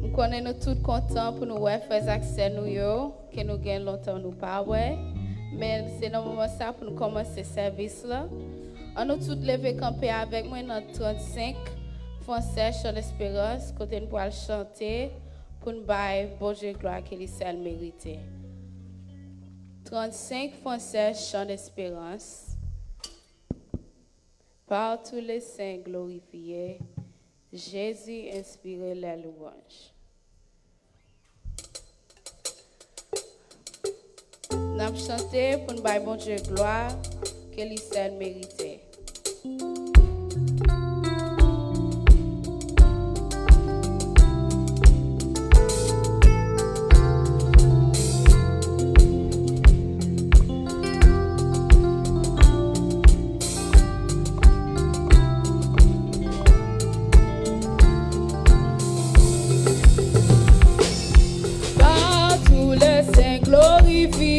Nous connaissons tous contents pour nous faire accès nous que nous gagnons longtemps nous pas mais c'est dans moment ça pour nous commencer service là. On nous tous lever camper avec moi dans 35 français chant d'espérance côté nous pour chanter pour nous bailler bon Dieu gloire qu'il est seul mérité. 35 français chant d'espérance. Par tous les saints glorifiés, Jésus inspire les louanges. Nous avons chanté pour nous bailler bon Dieu gloire qu'il est seul mérité. Sacrifié,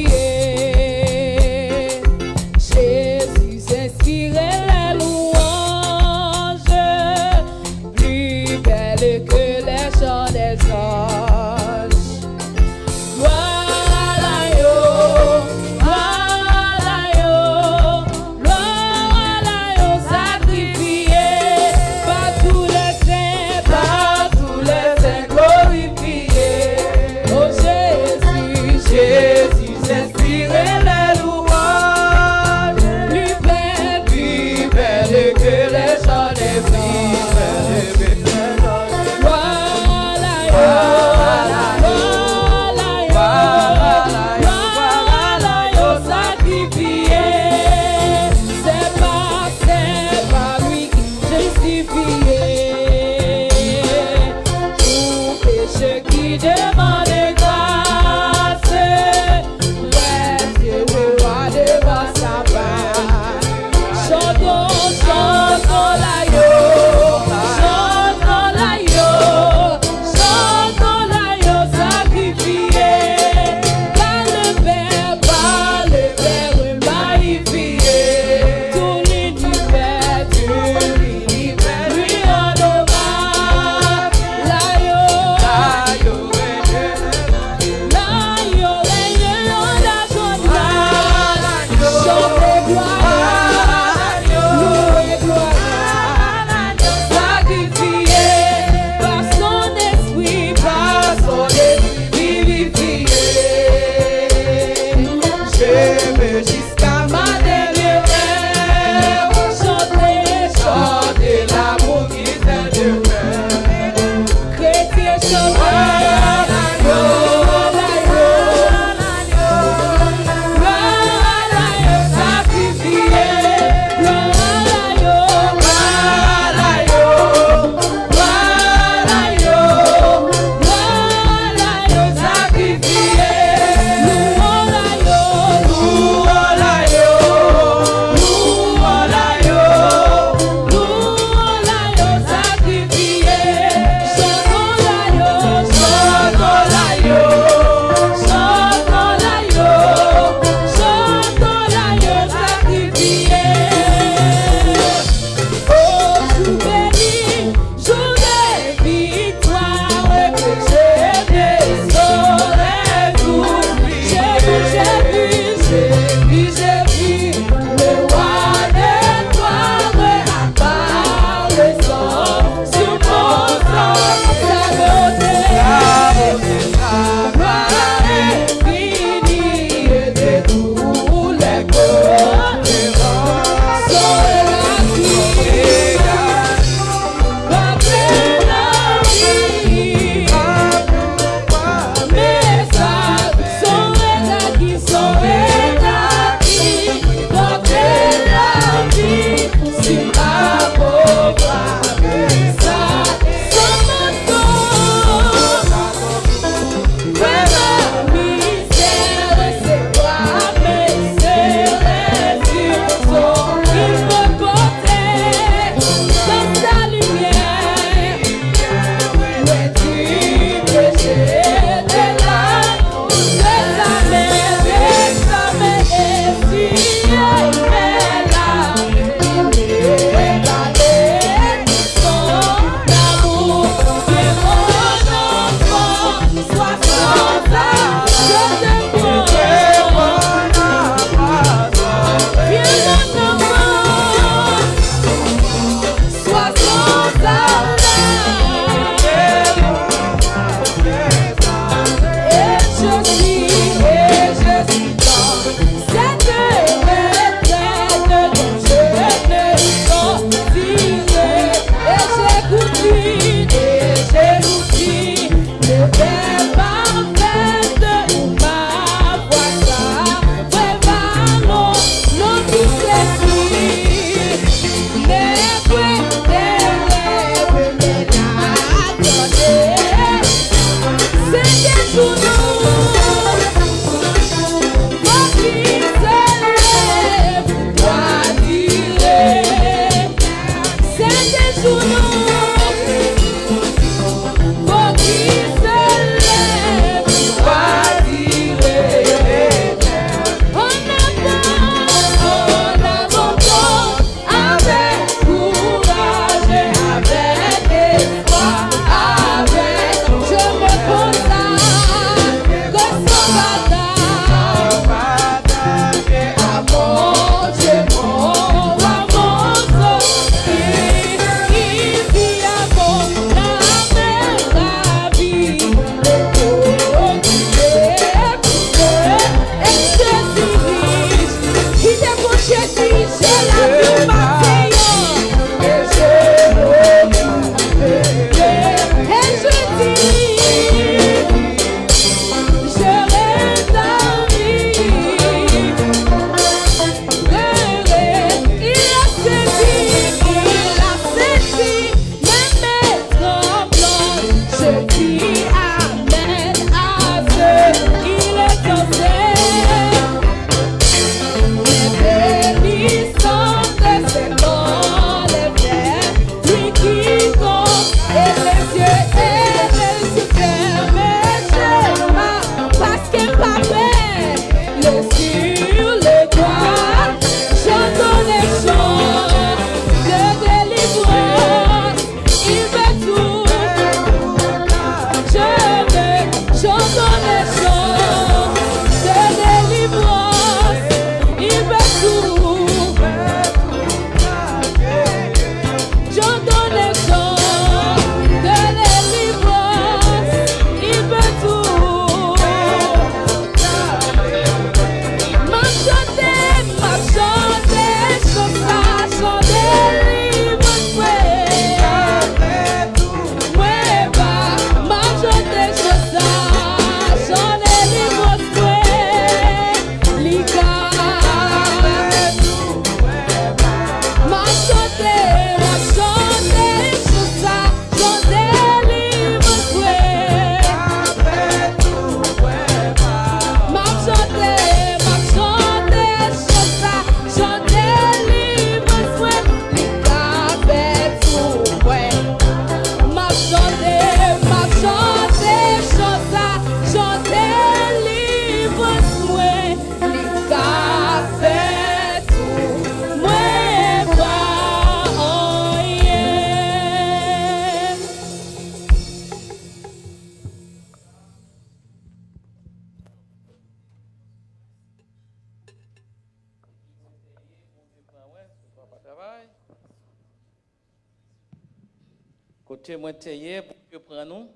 Côté moi taillé pour que prendre nous.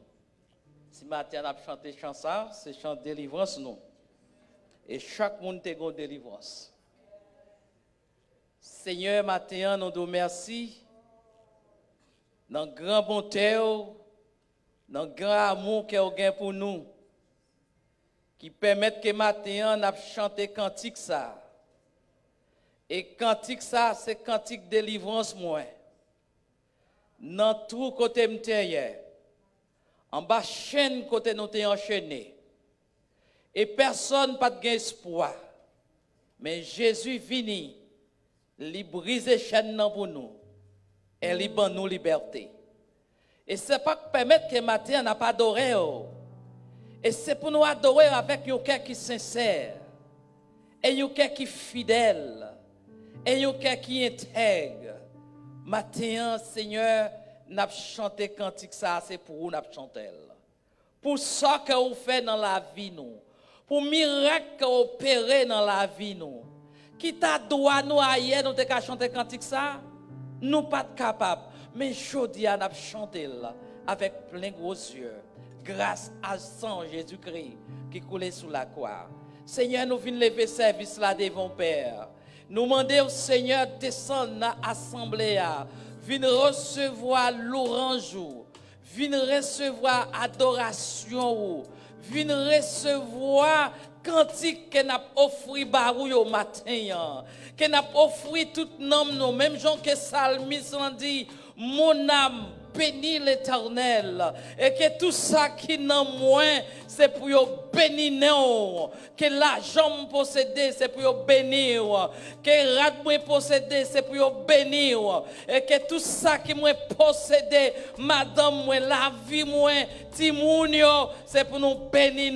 Si matin on a chanté chant ça, c'est chant délivrance nous. Et chaque monde te gon délivrance. Seigneur, matin nous te merci dans grand bonté, dans grand amour que vous avez pour nous qui permettent que matin on a chanté cantique ça. Et cantique ça, c'est cantique délivrance moi. Dans tout côté m'teye. En bas chaîne côté nous t'es enchaîné. Et personne pas de espoir. Mais Jésus vini, il brise chaîne pour nous. Et il donne nous liberté. Et c'est pas pour permettre que matin n'a pas adoré. Et c'est pour nous adorer avec un cœur qui est sincère. Et un cœur qui est fidèle. Et un cœur qui est intègre. Matin, Seigneur, n'a chanté cantique ça, c'est pour vous n'a chanté. Pour ça que vous faites dans la vie nous. Pour miracle que vous opérez dans la vie nous. Qui t'a droit nous ailleurs nous te chanter cantique ça? Nous pas capables. Mais jodi a n'a chanté là avec plein gros yeux. Grâce à sang Jésus-Christ qui coulait sous la croix. Seigneur, nous venons lever service là devant Père. Nous demandons au Seigneur descendre dans l'assemblée. Viens recevoir l'orange. Viens recevoir adoration. Viens recevoir cantique que n'a offert barou au matin. Que n'a offert tout nom nous. Même gens que Salmis l'ont dit, mon âme bénis l'Éternel. Et que tout ça qui n'a moins, c'est pour bénir. Que l'argent possédé, c'est pour bénir. Que rat possédé, c'est pour bénir. Et que tout ça qui moi possédé, madame moi, la vie moi, timounio, c'est pour nous bénir.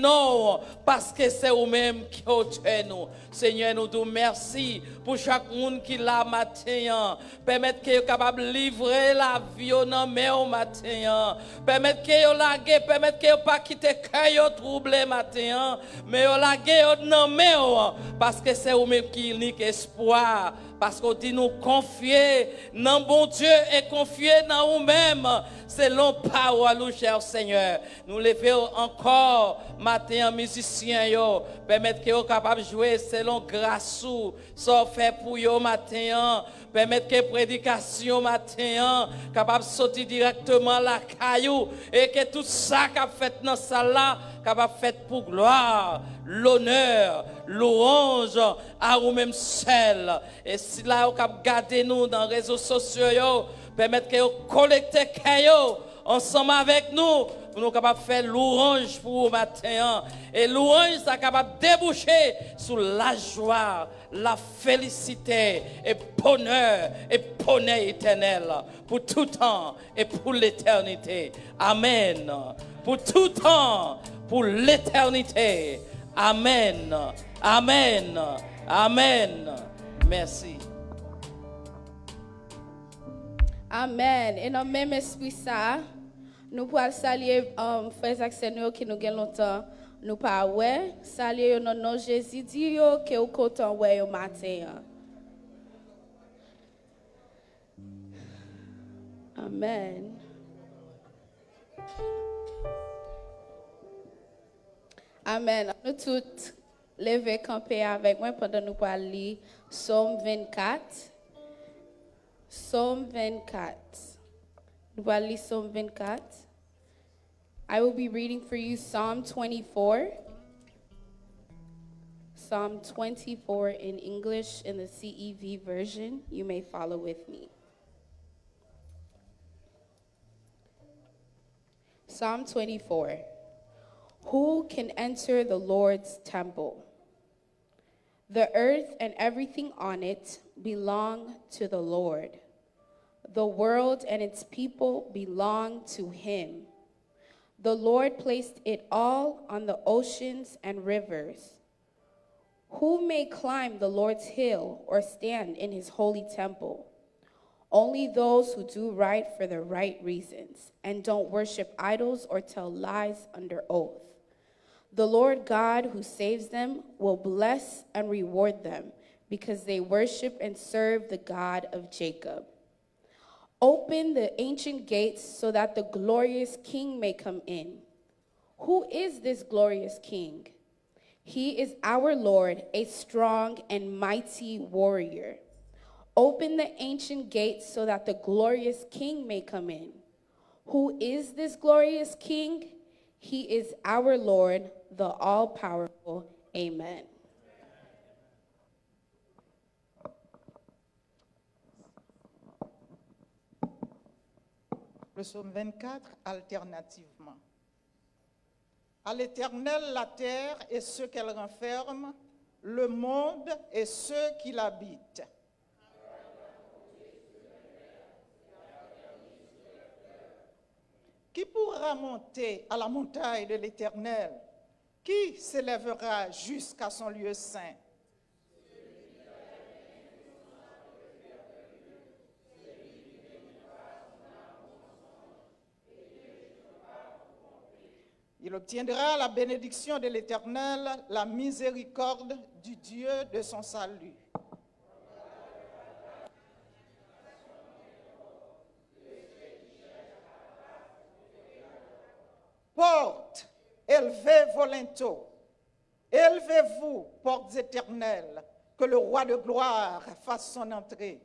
Parce que c'est vous-même qui êtes nous. Seigneur, nous te merci pour chaque monde qui l'a matin. Permettre qu'il soit capable de livrer la vie au nom au matin. Permettre qu'il soit lagué, permettre qu'il ne pas quitter le troublé matin. Mais il lagué au nom parce que c'est vous-même qui unique espoir. Parce qu'on dit nous confier dans bon Dieu et confier dans nous-mêmes. Selon parole, cher Seigneur. Nous levons encore matin musiciens yo. Permettre qu'ils soient capables de jouer selon grâce ou ça fait pour eux matin. Permettre que prédication matin capable de sortir directement la caillou et que tout ça qu'a fait dans salle là capable fait pour gloire, l'honneur, louange à vous-même seul. Et si là vous capable garder nous dans les réseaux sociaux yo, permettre que vous collectez caillou ensemble avec nous pour nous capables de faire louange pour vous matin. Et louange ça capable de déboucher sur la joie, la félicité et bonheur éternel pour tout temps et pour l'éternité. Amen. Pour tout temps, pour l'éternité. Amen. Amen. Amen. Merci. Amen. Et dans le même esprit ça, nous pouvons saluer frères et qui nous gagnent longtemps. Nous pas ouais, saluer au nom de Jésus dit que au content ouais au matin. Amen. Amen. Nous tous lever camper avec moi pendant nous parler Psaume 24. Psaume 24. Nous allons lire Psaume 24. I will be reading for you Psalm 24. Psalm 24 in English in the CEV version. You may follow with me. Psalm 24. Who can enter the Lord's temple? The earth and everything on it belong to the Lord. The world and its people belong to him. The Lord placed it all on the oceans and rivers. Who may climb the Lord's hill or stand in his holy temple? Only those who do right for the right reasons and don't worship idols or tell lies under oath. The Lord God who saves them will bless and reward them because they worship and serve the God of Jacob. Open the ancient gates so that the glorious King may come in. Who is this glorious King? He is our Lord, a strong and mighty warrior. Open the ancient gates so that the glorious King may come in. Who is this glorious King? He is our Lord, the all-powerful. Amen. Le psaume 24, alternativement. À l'Éternel la terre et ce qu'elle renferme, le monde et ceux qui l'habitent. Qui pourra monter à la montagne de l'Éternel? Qui s'élèvera jusqu'à son lieu saint? Il obtiendra la bénédiction de l'Éternel, la miséricorde du Dieu de son salut. Portes, élevez vos linteaux, élevez-vous, portes éternelles, que le roi de gloire fasse son entrée.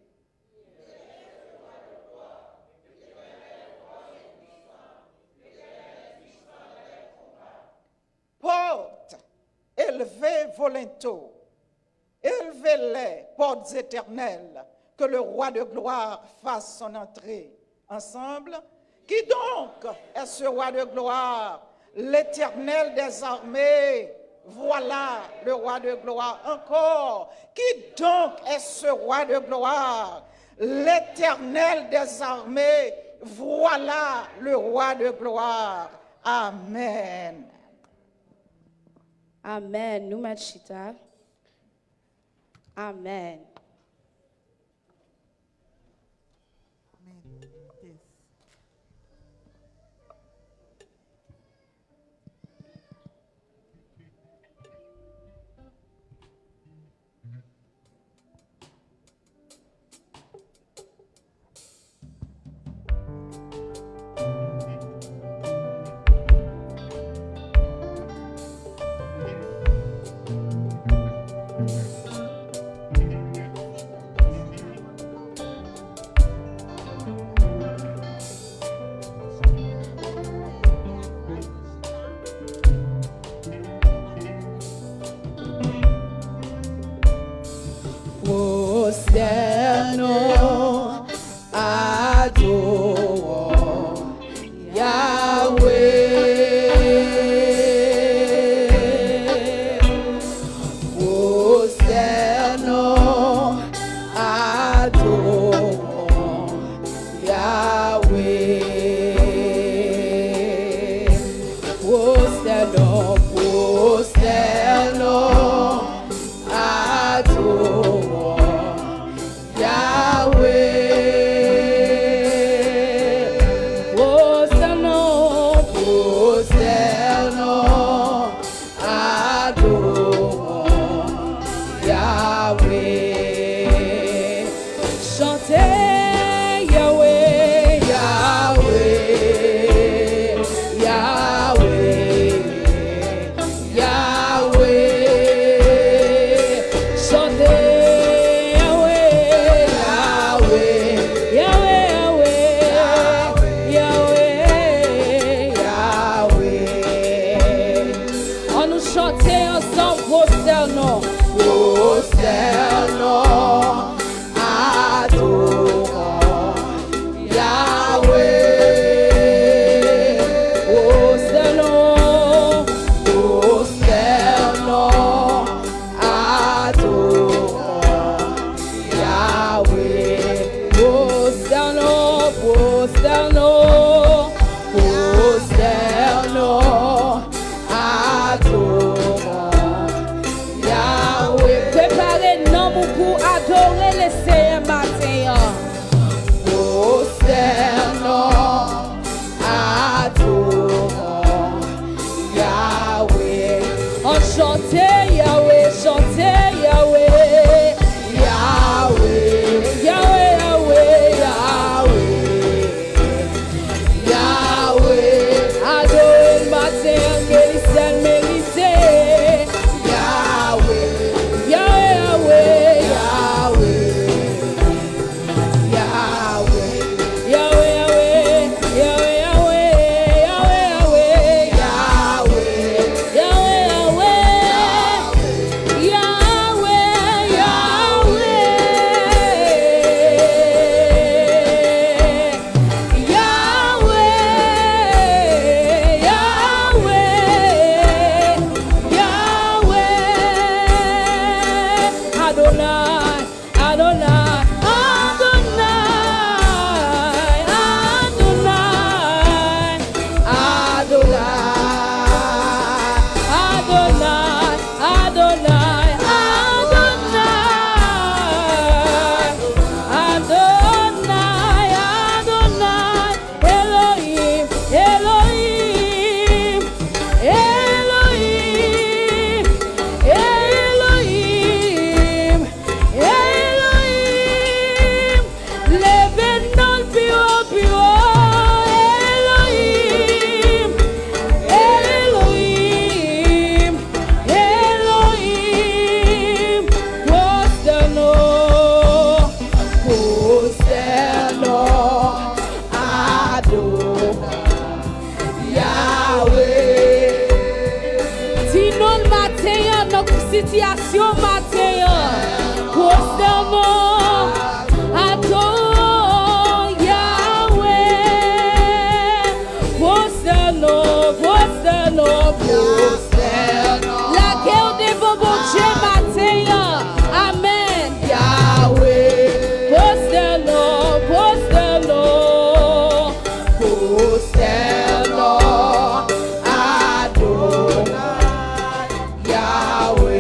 Portes, élevez vos linteaux, élevez-les, portes éternelles, que le roi de gloire fasse son entrée. Ensemble, qui donc est ce roi de gloire? L'Éternel des armées, voilà le roi de gloire. Encore, qui donc est ce roi de gloire? L'Éternel des armées, voilà le roi de gloire. Amen. Amen. Numachita. Amen. Prosternons, adorons Yahweh. Prosternons, adorons Yahweh. Prosternons, prosternons, adorons Yahweh. Prosternons, prosternons, adorons Yahweh. Chantez Yahweh, Yahweh, Yahweh, Yahweh. Chantez Yahweh, Yahweh, Yahweh, Yahweh, Yahweh, Yahweh. situation matin. Constamment, adore Yahweh. Constamment, la guerre des bons Dieu matin. Amen. Yahweh. Constamment, adore Yahweh.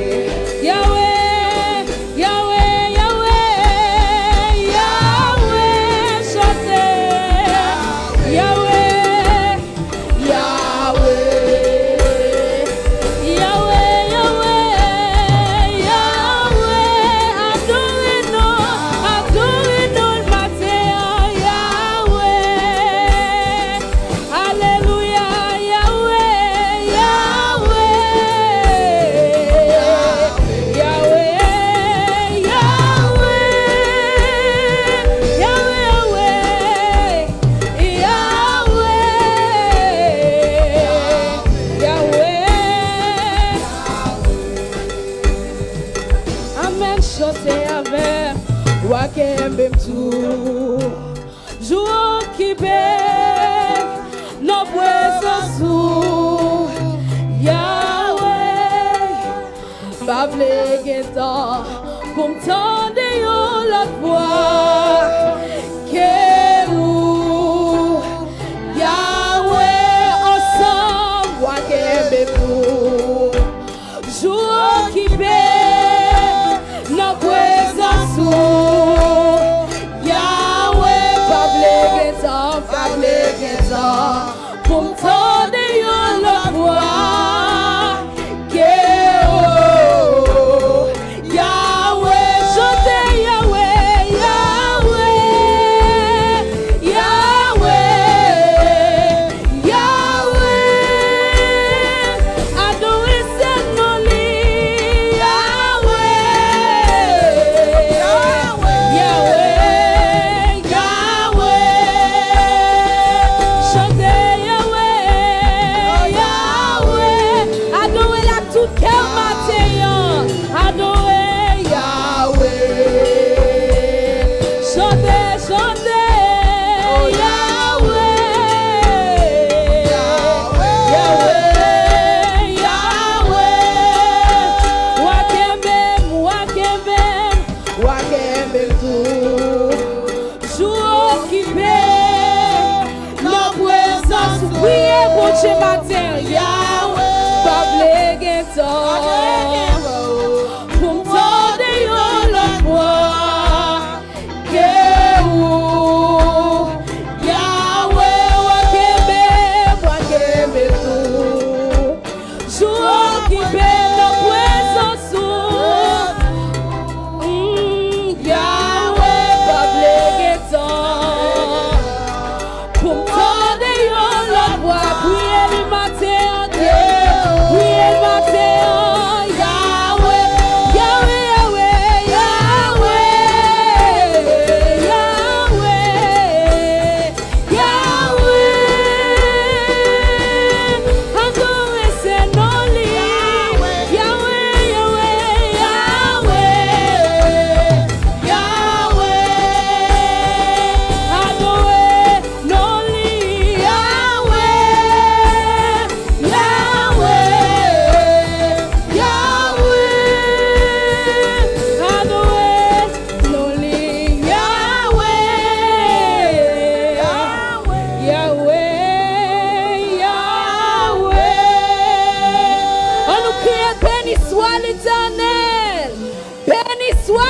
Wakembem tu Jour qui bête nos poissons sous Yahweh Pavle Getan pour m'tendre yo la voix que ou Yahweh ensemble Wakembem tu Jour qui bête nos poissons sous pour m'tendre yo la voix que oh Yahweh chante Yahweh adorer ses noms Ce matin, Yahweh, Pavle Getan, pour m'tendre yo la voix que ou Yahweh, wakembe tout, jour qui fait la présence Yahweh, Pavle Getan, pour m'tendre yo la voix.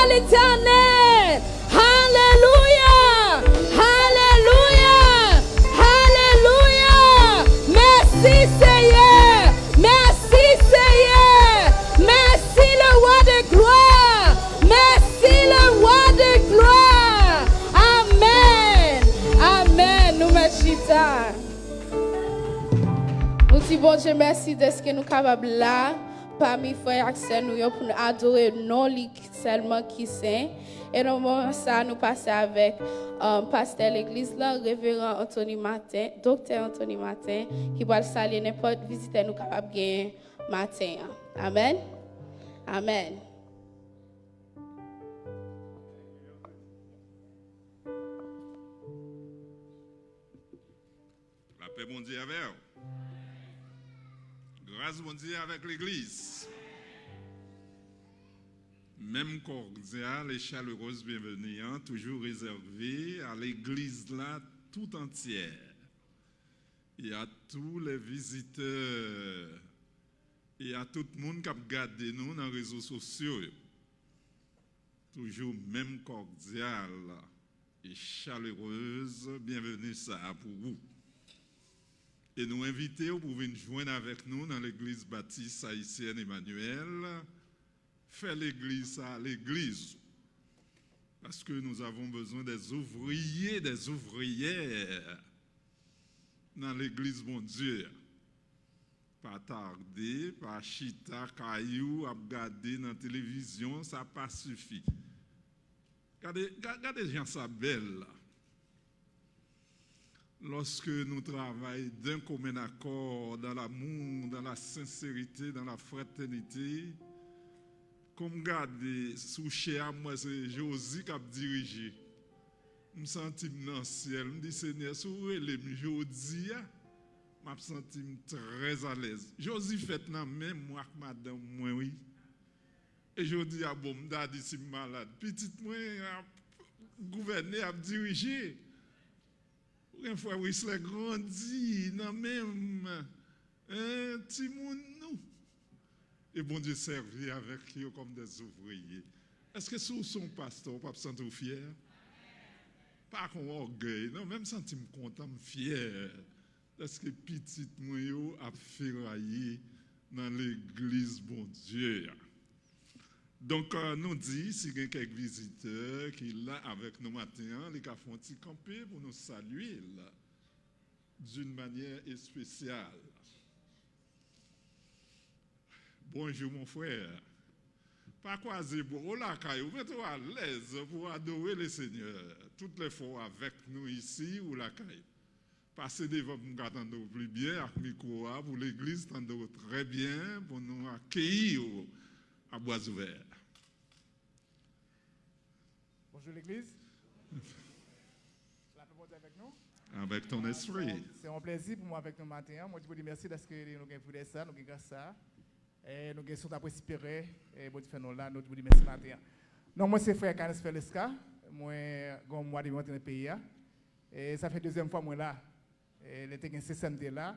L'Éternel, alléluia, alléluia, alléluia. Merci Seigneur, merci le roi de gloire, merci le roi de gloire. Amen, amen. Nous merci. Nous disons bon Dieu merci de ce que nous sommes capables là. Parmi frères Axel nous pour nous adorer non seulement qui saint et dans moment ça nous passer avec pasteur l'église là révérend Anthony Martin docteur Anthony Martin qui va saluer n'importe visiteur nous capable gagner matin. Amen. Amen. La paix, bon Dieu, avec vous. Grâce, bon Dieu, avec l'Église. Même cordiale et chaleureuse bienvenue, hein, toujours réservée à l'Église là tout entière. Et à tous les visiteurs et à tout le monde qui a regardé nous dans les réseaux sociaux. Toujours même cordiale et chaleureuse bienvenue ça pour vous. Et nous invitons pour venir joindre avec nous dans l'église baptiste haïtienne Emmanuel, faire l'église à l'église. Parce que nous avons besoin des ouvriers, des ouvrières dans l'église, mon Dieu. Pas tarder, pas chita, caillou, à regarder dans la télévision, ça n'a pas suffi. Regardez les gens, ça belle là. Lorsque nous travaillons d'un commun accord, dans l'amour, dans la sincérité, dans la fraternité, comme regardez, sous chez moi, c'est Josie qui a dirigé. Je me sens dans le ciel, je me dis, Seigneur, si vous voulez, je me dis, je me sens très à l'aise. Josie fait dans même moi, madame, moi, oui. Et je dis, ah bon, je dis, si je suis malade. Petite, moi, gouverner, a dirigé. Une fois, oui, c'est grandi, non même, petit monde, nous. Et bon Dieu servi avec eux comme des ouvriers. Est-ce que si vous êtes pasteur, vous ne vous sentez fier? Pas qu'on orgueil, non, même sentir content, fier. Parce que petit moi a ferraillé dans l'église, bon Dieu. Donc, nous dit, si il y a quelques visiteurs qui sont là avec nous maintenant, les gars font camper pour nous saluer d'une manière spéciale. Bonjour mon frère. Pas croiser pour la caille, mettez-vous à l'aise pour adorer le Seigneur. Toutes les fois avec nous ici ou la caille. Passez devant nous attendre plus bien avec micro pour l'église, attendre très bien pour nous accueillir à bois ouvert. Bonjour l'église. La paix avec nous. Avec ton esprit. C'est un plaisir pour moi avec nous matin. Moi, je vous dis merci parce que nous avons fait ça, nous avons fait ça. Et nous avons surtout espéré. Et vous dites là, nous vous dis merci matin. Non, moi, c'est frère Canis Felesca. Moi, j'ai mois de monter dans le pays. Et ça fait deuxième fois moi là. Et l'été que c'est samedi là,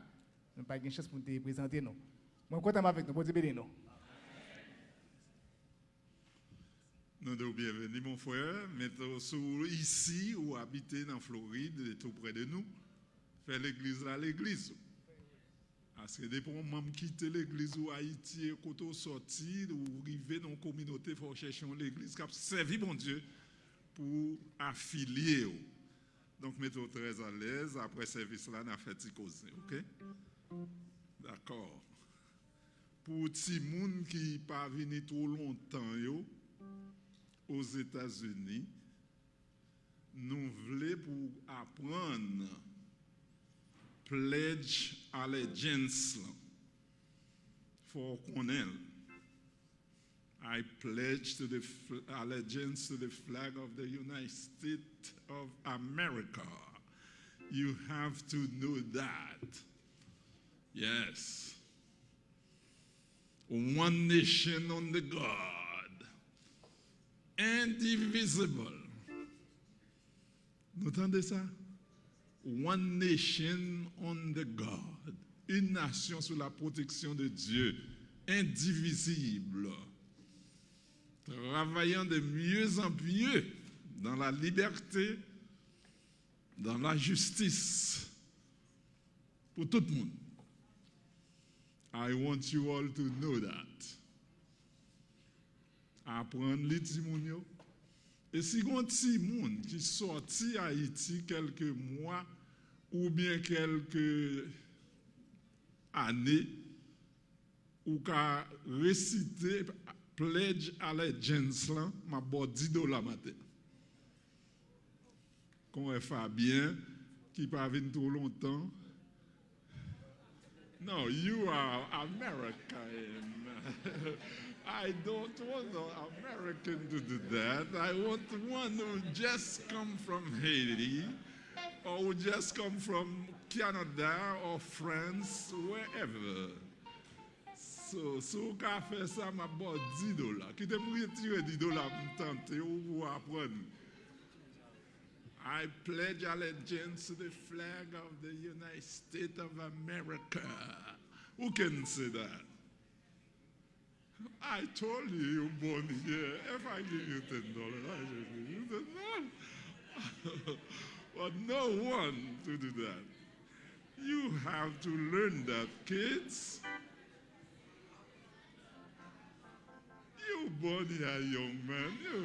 nous n'avons pas de chance pour nous présenter nous. Moi, content avec nous. Vous dites nous. Nous sommes bienvenus, mon frère. Mettez-vous ici ou habitez dans Floride, tout près de nous. Faire l'église là, l'église. Parce que depuis que je quitte l'église ou Haïti, quand on sorti ou arriver dans la communauté, il faut chercher l'église qui a servi mon Dieu pour affilier. Donc, mettez-vous très à l'aise. Après service là, on a fait causer, ok? D'accord. Pour les gens qui ne pas venir trop longtemps, aux États-Unis, nous voulons pour apprendre Pledge Allegiance. For connaître. I pledge to the allegiance to the flag of the United States of America. You have to know that. Yes. One nation under God. Indivisible. Vous entendez ça? One nation under God. Une nation sous la protection de Dieu. Indivisible. Travaillant de mieux en mieux dans la liberté, dans la justice. Pour tout le monde. I want you all to know that. Apprendre les timounios. Et si on petit monde qui sorti Haïti quelques mois ou bien quelques années ou qu'a récité Pledge Allegiance là, m'a bon $10 matin. Qu'on est Fabien qui pas venu trop longtemps. No, you are American. I don't want an American to do that. I want one who just come from Haiti or who just come from Canada or France, wherever. So ka fè sa m'a bon $10. Ki te mou retire $10 pour tenter ou apprendre. I pledge allegiance to the flag of the United States of America. Who can say that? I told you born here. If I give you $10, I should give you $10. But no one to do that. You have to learn that, kids. You born here, young man. You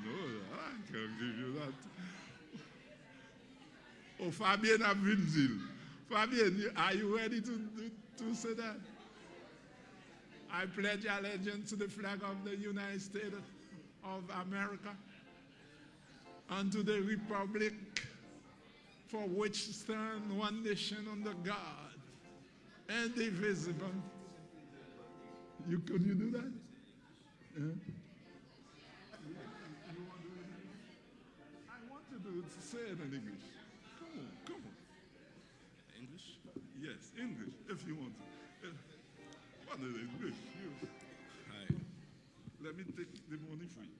know that. I can give you that. Oh, Fabien Avinzil. Fabien, are you ready to say that? I pledge allegiance to the flag of the United States of America and to the republic for which stand one nation under God, indivisible. Could you do that? Yeah. I want you to say it in English. Come on. English? Yes, English, if you want to. What is English? Hi. Let me take the money for you.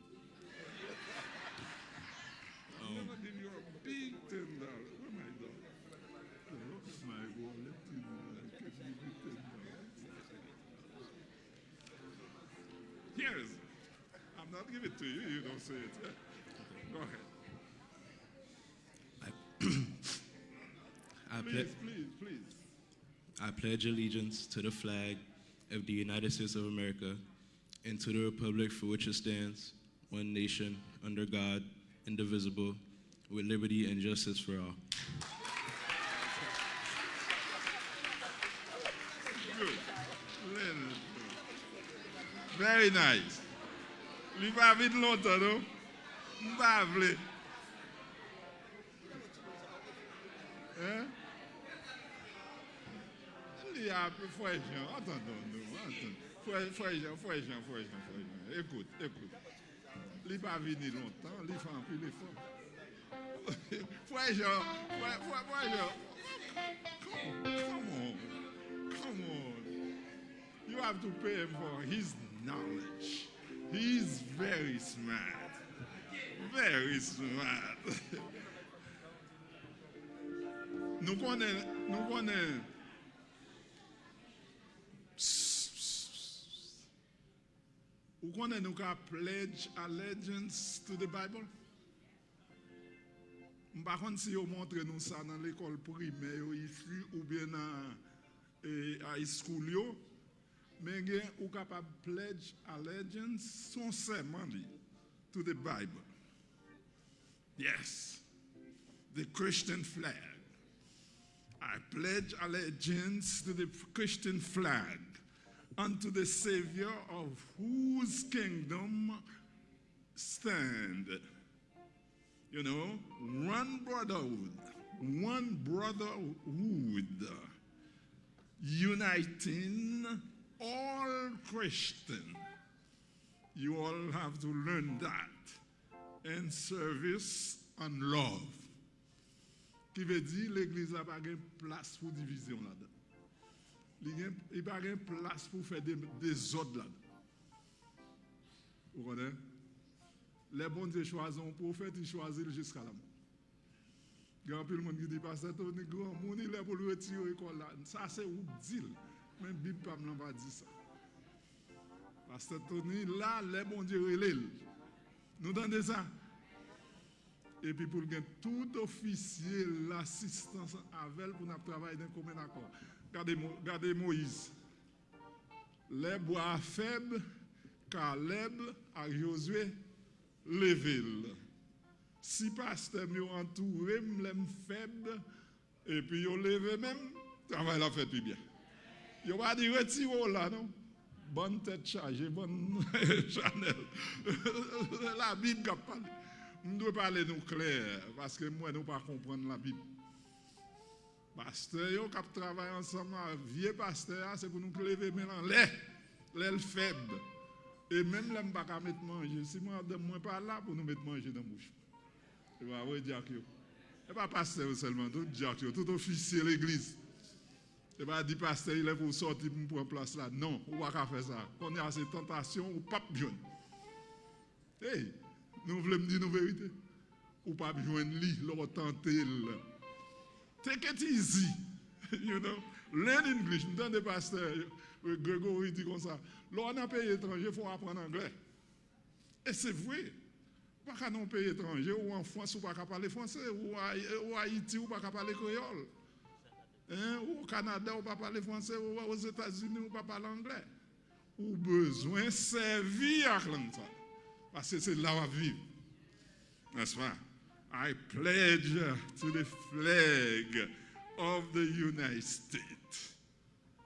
I'm going to give you a big $10. Where my dollar? Oh, my wallet. I can give you $10. Here is it. I'm not giving it to you. You don't say it. Yeah? Go ahead. Please. I pledge allegiance to the flag of the United States of America and to the republic for which it stands, one nation, under God, indivisible, with liberty and justice for all. Good. Very nice. Li pa vite longtemps, non? M'pa vle. Hein? Li a frère Jean. Attends. Frère Jean. Écoute. Li pa vini longtemps, li fait un peu l'effort. Frère Jean. Come on. You have to pay him for his knowledge. He's very smart. Very smart. Nous connaissons. Vous connaissez nous qu'à pledge allegiance to the Bible? Par contre, si vous montrez nous ça dans l'école primaire ici ou bien dans high school, mais vous êtes capable de pledge allegiance son serment to the Bible. Yes, the Christian flag. I pledge allegiance to the Christian flag, unto the Savior of whose kingdom stand. You know, one brotherhood, uniting all Christians. You all have to learn that in service and love. Qui veut dire l'église n'a pas de place pour division là-dedans. Il n'y a pas de place pour faire des ordres là-dedans. Vous comprenez? Les bons Dieu choisissent un prophète, ils choisissent jusqu'à la mort. Il y a un peu de monde qui dit, Pasteur Tony, grand monde, il est pour le retirer l'école là. Ça, c'est où dit. Même Bible ne pas dit ça. Pasteur Tony, là, les bons Dieu relèvent. Nous entendez ça? Et puis pour gagner tout officier l'assistance avec pour nous travailler dans un commun accord. Regardez Moïse. Les bois faibles, Caleb et Josué, levez-le. Si pasteur m'y entouré, m'l'aime faible, et puis yo levé même, travail la fait plus bien. Yo pas dit retirez là, non? Bonne tête chargée, bonne Chanel. La Bible qui parle. Nous devons parler nous clair, parce que moi, nous ne pas comprendre la Bible. Pasteur, qui travaille ensemble, vieux pasteur, c'est pour nous lever maintenant l'aile faible. Et même là, je ne peux pas mettre manger. Si moi, je ne suis pas là pour nous mettre manger dans la bouche. Et bien, oui, Dieu. Et pas pasteur seulement, tout Dieu, tout officier de l'église. Et bien, dit pasteur, il est pour sortir pour prendre place là. Non, on ne va pas faire ça. Quand on a ces tentations, on ne peut pas joindre. Hey, nous voulons dire nos vérités. On ne peut pas joindre lui, l'on tenter. Take it easy. You know, learn English. Nous avons des pasteurs, Grégory dit comme ça. Lorsqu'on a un pays étranger, il faut apprendre anglais. Et c'est vrai. Pas qu'à un pays étranger, ou en France, ou pas qu'à parler français, ou à Haïti, ou pas qu'à parler créole. Hein? Ou au Canada, ou pas parler français, ou aux États-Unis, ou pas parler anglais. Ou besoin de servir à langue ça. Parce que c'est là où on vit. N'est-ce pas? I pledge to the flag of the United States.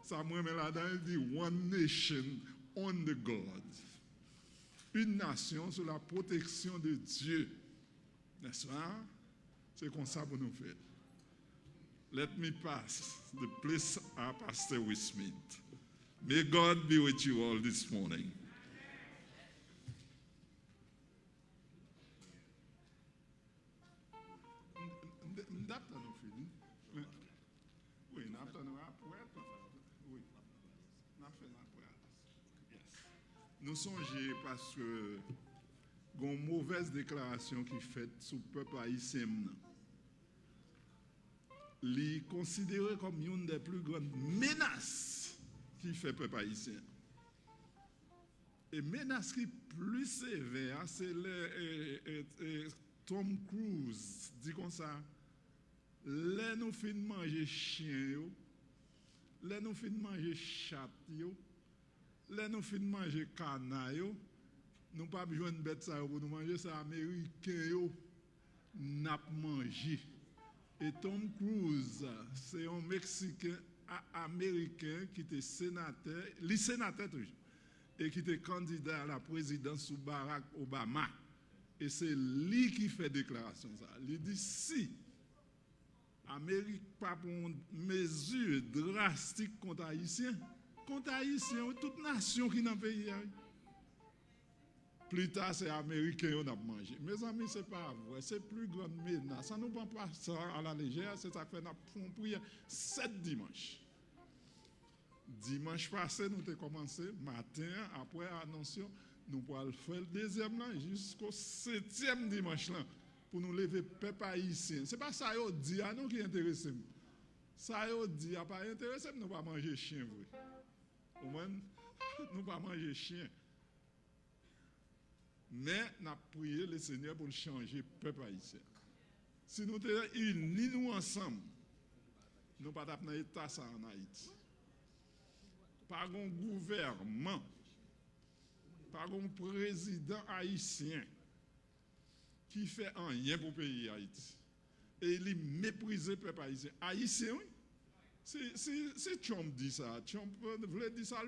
Ça moi mais là-dedans il dit one nation under God. Une nation sous la protection de Dieu. N'est-ce pas? C'est comme ça pour nous faire. Let me pass the place à Pastor Smith. May God be with you all this morning. Nous songeons parce que il y a une mauvaise déclaration qui est faite sur le peuple haïtien. Il est considéré comme une des plus grandes menaces qui fait le peuple haïtien. Et menace qui est plus sévère, c'est Tom Cruise dit comme ça. Là nous fin manger chien, là nous fin manger chat, là nous fin manger canaille, nous pas besoin de bête ça pour nous manger, c'est américain n'a mangé. Et Tom Cruise, c'est un Mexicain américain qui était sénateur, il sénateur toujours, et qui était candidat à la présidence sous Barack Obama. Et c'est lui qui fait déclaration ça. Il dit si Amérique pas prend mesure drastique contre Haïtiens, toute nation qui dans le pays. Plus tard, c'est Américain qui a mangé. Mes amis, ce n'est pas vrai. C'est plus grande menace. Ça ne nous prend pas ça à la légère. C'est ça que nous avons prié 7 dimanches. Dimanche passé, nous avons commencé matin, après l'annonce, nous pourrons faire le deuxième jusqu'au 7e dimanche là, pour nous lever peuple haïtien. Ce n'est pas ça qu'on dit à nous qui intéresse. Ça qu'on dit à pas intéressé, nous ne pas manger chien. Nous ne pas manger chien. Mais nous avons prié le Seigneur pour changer le peuple haïtien. Si nous étions unis nous ensemble, nous ne pouvons pas dans l'état en Haïti. Par un gouvernement, par un président haïtien qui fait rien pour le pays Haïti. Et il méprise le peuple haïtien. Haïtien, oui. C'est Trump dit ça. Trump voulait dire ça,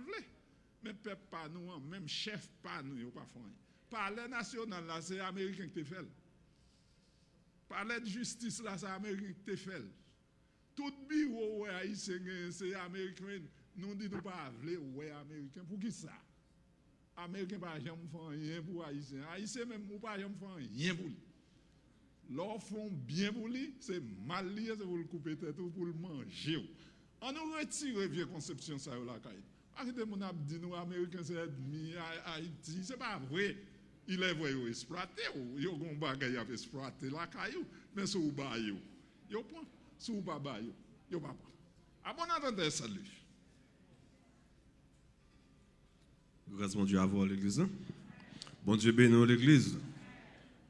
mais peuple pas nous, même chef pas nous, il n'y a pas fait rien. Parler national là, c'est américain qui te fait. Parler de justice là, c'est américain qui te fait. Tout bureau haïtien, c'est américain. Nous disons nous pas ouais américain. Pour qui ça? Américain pas jamais faire rien pour haïtien. Haïtien même ou pas jamais faire rien pour lui. Leur font bien pour lui, c'est mal lié, c'est pour le couper tête ou pour le manger. On nous retire vieux conception ça là caille. Arrêtez mon a dit nous américains c'est ennemi Haïti, c'est pas vrai. Il est vrai yo exploiter yo gon bagay a exploiter la caillou mais sou ba yo. Yo prend sou ba ba yo pas prend. À bon entendeur salut. Grâce mon Dieu à voir l'église. Bon Dieu bénit l'église.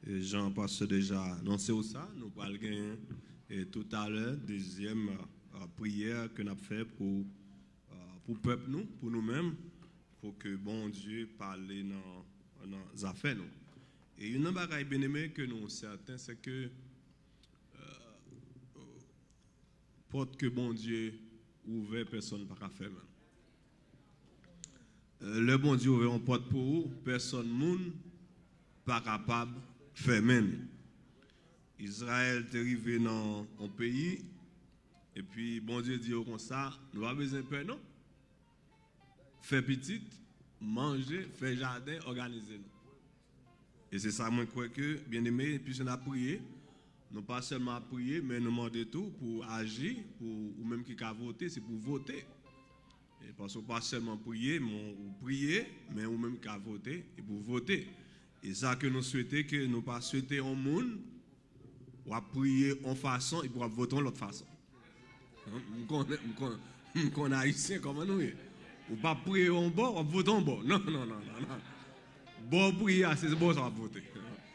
Et Jean passe déjà annoncé ça, nous parlons et tout à l'heure deuxième prière que nous avons fait pour le peuple nous, pour nous-mêmes, pour que bon Dieu parle dans nos affaires nous. Et une chose bien aimée que nous certains c'est que porte que bon Dieu ouvert personne ne peut faire. Le bon Dieu ouvert une porte pour vous, personne monde pas capable faire même. Israël est arrivé dans un pays et puis bon Dieu dit comme ça, nous pas besoin de peur non. Fait petit, manger, faire jardin, organiser. Et c'est ça, moi, je crois que, bien aimé, puis on a prié, non pas seulement prier, mais nous demander tout pour agir, ou même qui a voté, c'est pour voter. Et parce qu'on pas seulement prier, mais on prier, mais ou même qui a voté, et pour voter. Et ça que nous souhaitons, que nous pas souhaiter au monde, ou à prier en façon, et pour voter en l'autre façon. Qu'on a haïtien, comment nous est. Ou pas prier en bas, ou voter en bas. Non, non, non, non, non. Bon prier, c'est bon, ça va voter.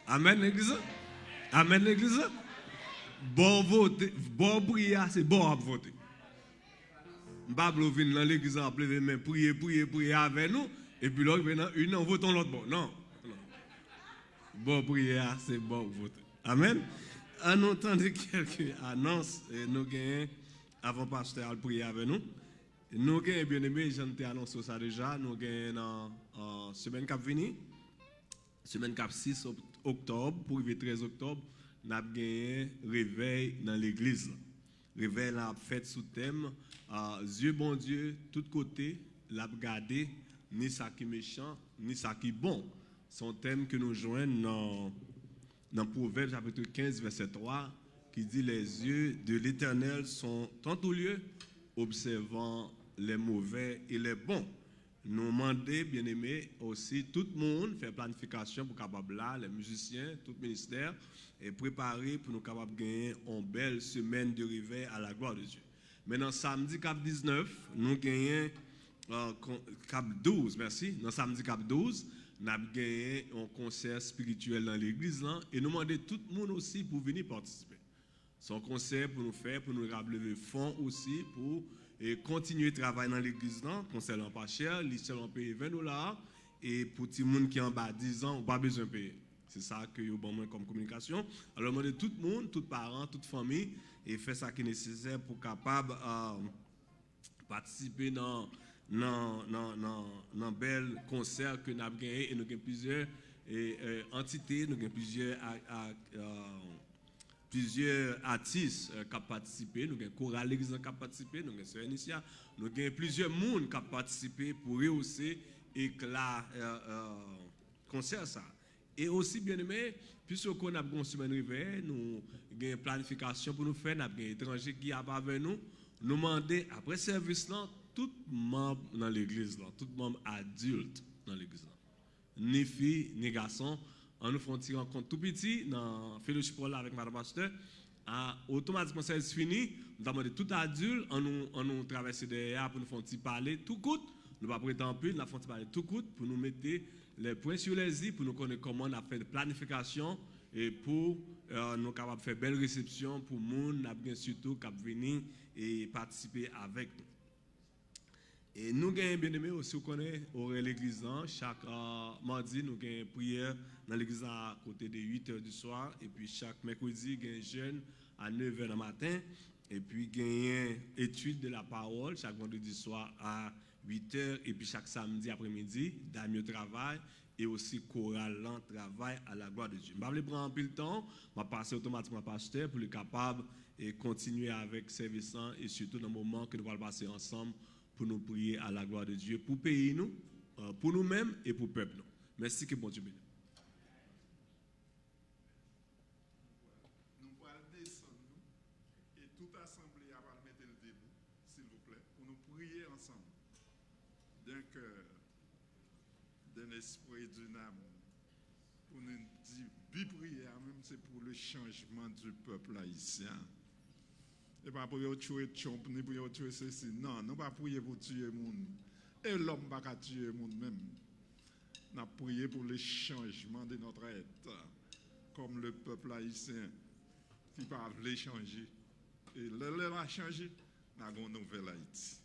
Amen, l'église. Amen, l'église. Bon voter, bon prier, c'est bon à voter. Bablo vient dans l'église en plein main, prier avec nous, et puis là, une en votant l'autre bon. Non, non. Bon prier, c'est bon voter. Amen. En entendant quelques annonces, nous gagnons, avant pasteur à prier avec nous. Nous gagnons, bien aimé, j'en ai annoncé ça déjà, nous gagnons en semaine qui vient, semaine 6 octobre, pour le 13 octobre, nous avons gagné réveil dans l'église. Réveil la fête sous thème Dieu bon Dieu, tout côté, l'a gardé, ni ça qui est méchant, ni ça qui est bon. C'est un thème que nous joignons dans Proverbe chapitre 15, verset 3, qui dit les yeux de l'Éternel sont en tout lieu, observant les mauvais et les bons. Nous demandons, bien aimés, aussi tout le monde faire planification pour capable là, les musiciens, tout le ministère, et préparer pour nous capables de gagner une belle semaine de réveil à la gloire de Dieu. Maintenant, samedi cap 19, nous gagnons cap 12, merci. Dans samedi cap 12, nous avons gagné un concert spirituel dans l'église et nous demandons tout le monde aussi pour venir participer. C'est un concert pour nous faire, pour nous relever fonds aussi, pour continuer à travailler dans l'église, concert pas cher, l'histoire paye $20, et pour tout le monde qui est en bas 10 ans, on n'a pas besoin de payer. C'est ça que vous avez comme communication. Alors, demandez tout le monde, tous les parents, toute famille, et faire ce qui est nécessaire pour capable participer dans un bel concert que nous avons gagné. Et nous avons plusieurs entités, nous avons plusieurs artistes qui ont participé, nous avons chorale l'église qui a participé, nous avons Sœur Initia, nous avons plusieurs monde qui ont participé pour rehausser éclat concert ça. Et aussi, bien aimé, puisqu'on a une semaine réveil, nous avons une planification pour nous faire, nous avons des étrangers qui sont avec nous, nous demandons, après service là, tout membre dans l'église, tout membre adulte dans l'église, ni filles, ni garçons, on nous fait un rencontre tout petit dans le fellowship avec Madame Pasteur. Automatiquement, ça est fini, nous demandons tout adulte, on nous traverse derrière pour nous faire un petit parler tout coûte. Nous ne pouvons pas prétendre plus, nous faisons parler tout coûte pour nous mettre les points sur les i, pour nous connaître comment on a fait de planification et pour nous capables de faire belle réception pour les gens, bien surtout, qui venir et participer avec nous. Et nous avons bien aimé aussi, vous connaissez, au l'église, chaque mardi, nous avons une prière dans l'église à côté de 8h du soir, et puis chaque mercredi, nous avons un jeûne à 9h du matin, et puis nous avons une étude de la parole chaque vendredi soir à 8h, et puis chaque samedi après-midi, Damien travail, et aussi chorale travail à la gloire de Dieu. Je vais prendre un peu de temps, je vais passer automatiquement à pasteur pour le capable et continuer avec service et surtout dans le moment que nous allons passer ensemble pour nous prier à la gloire de Dieu, pour payer nous, pour nous-mêmes et pour le peuple. Merci que bon Dieu bénisse. Nous allons descendre et toute assemblée va mettre le debout, s'il vous plaît, pour nous prier ensemble. D'un cœur, d'un esprit, d'une âme, pour nous dire, prière, même c'est pour le changement du peuple haïtien. Et pas pour tuer Trump, ni pour tuer ceci. Non, nous ne pas prier pour tuer le monde. Et l'homme ne va pas tuer le monde même. Nous avons prié pour le changement de notre être. Comme le peuple haïtien qui ne changer. Et l'heure a changé, nous avons une nouvelle Haïti.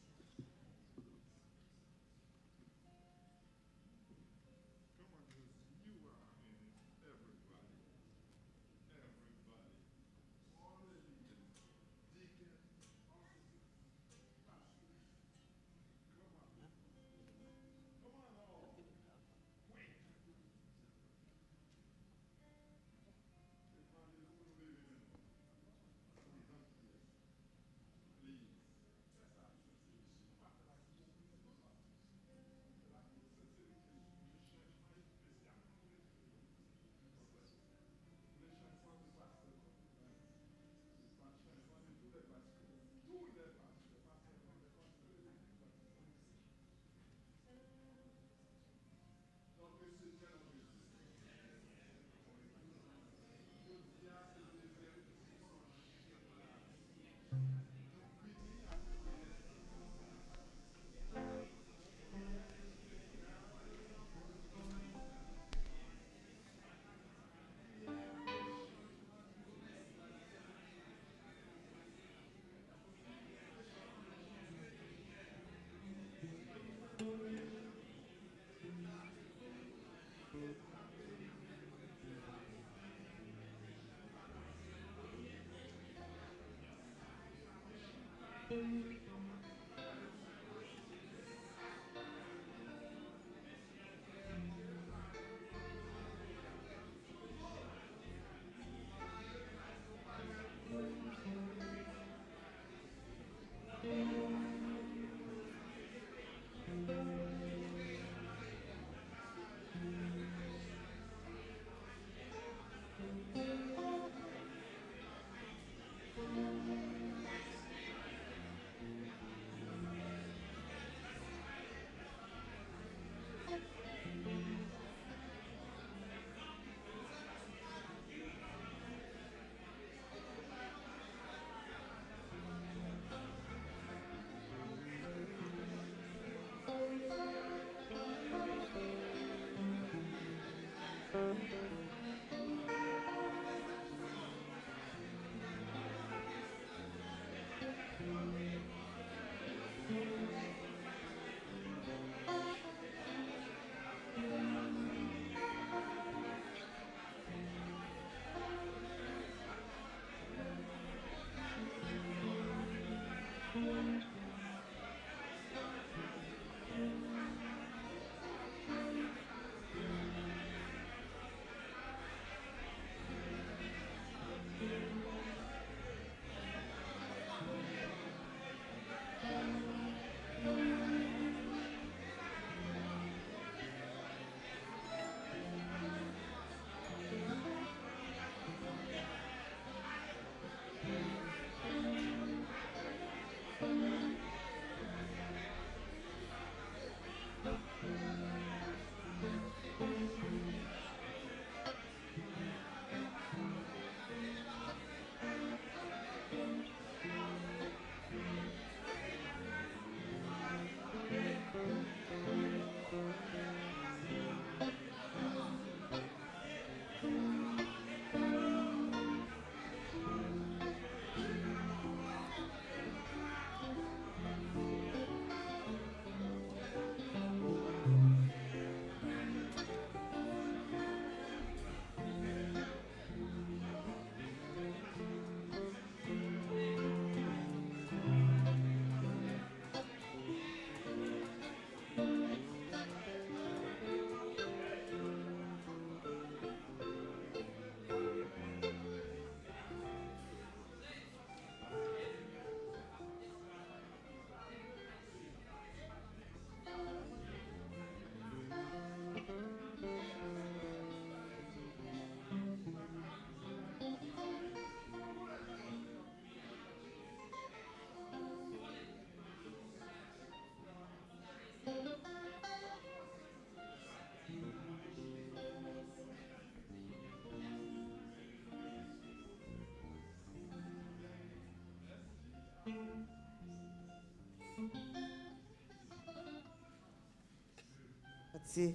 Merci.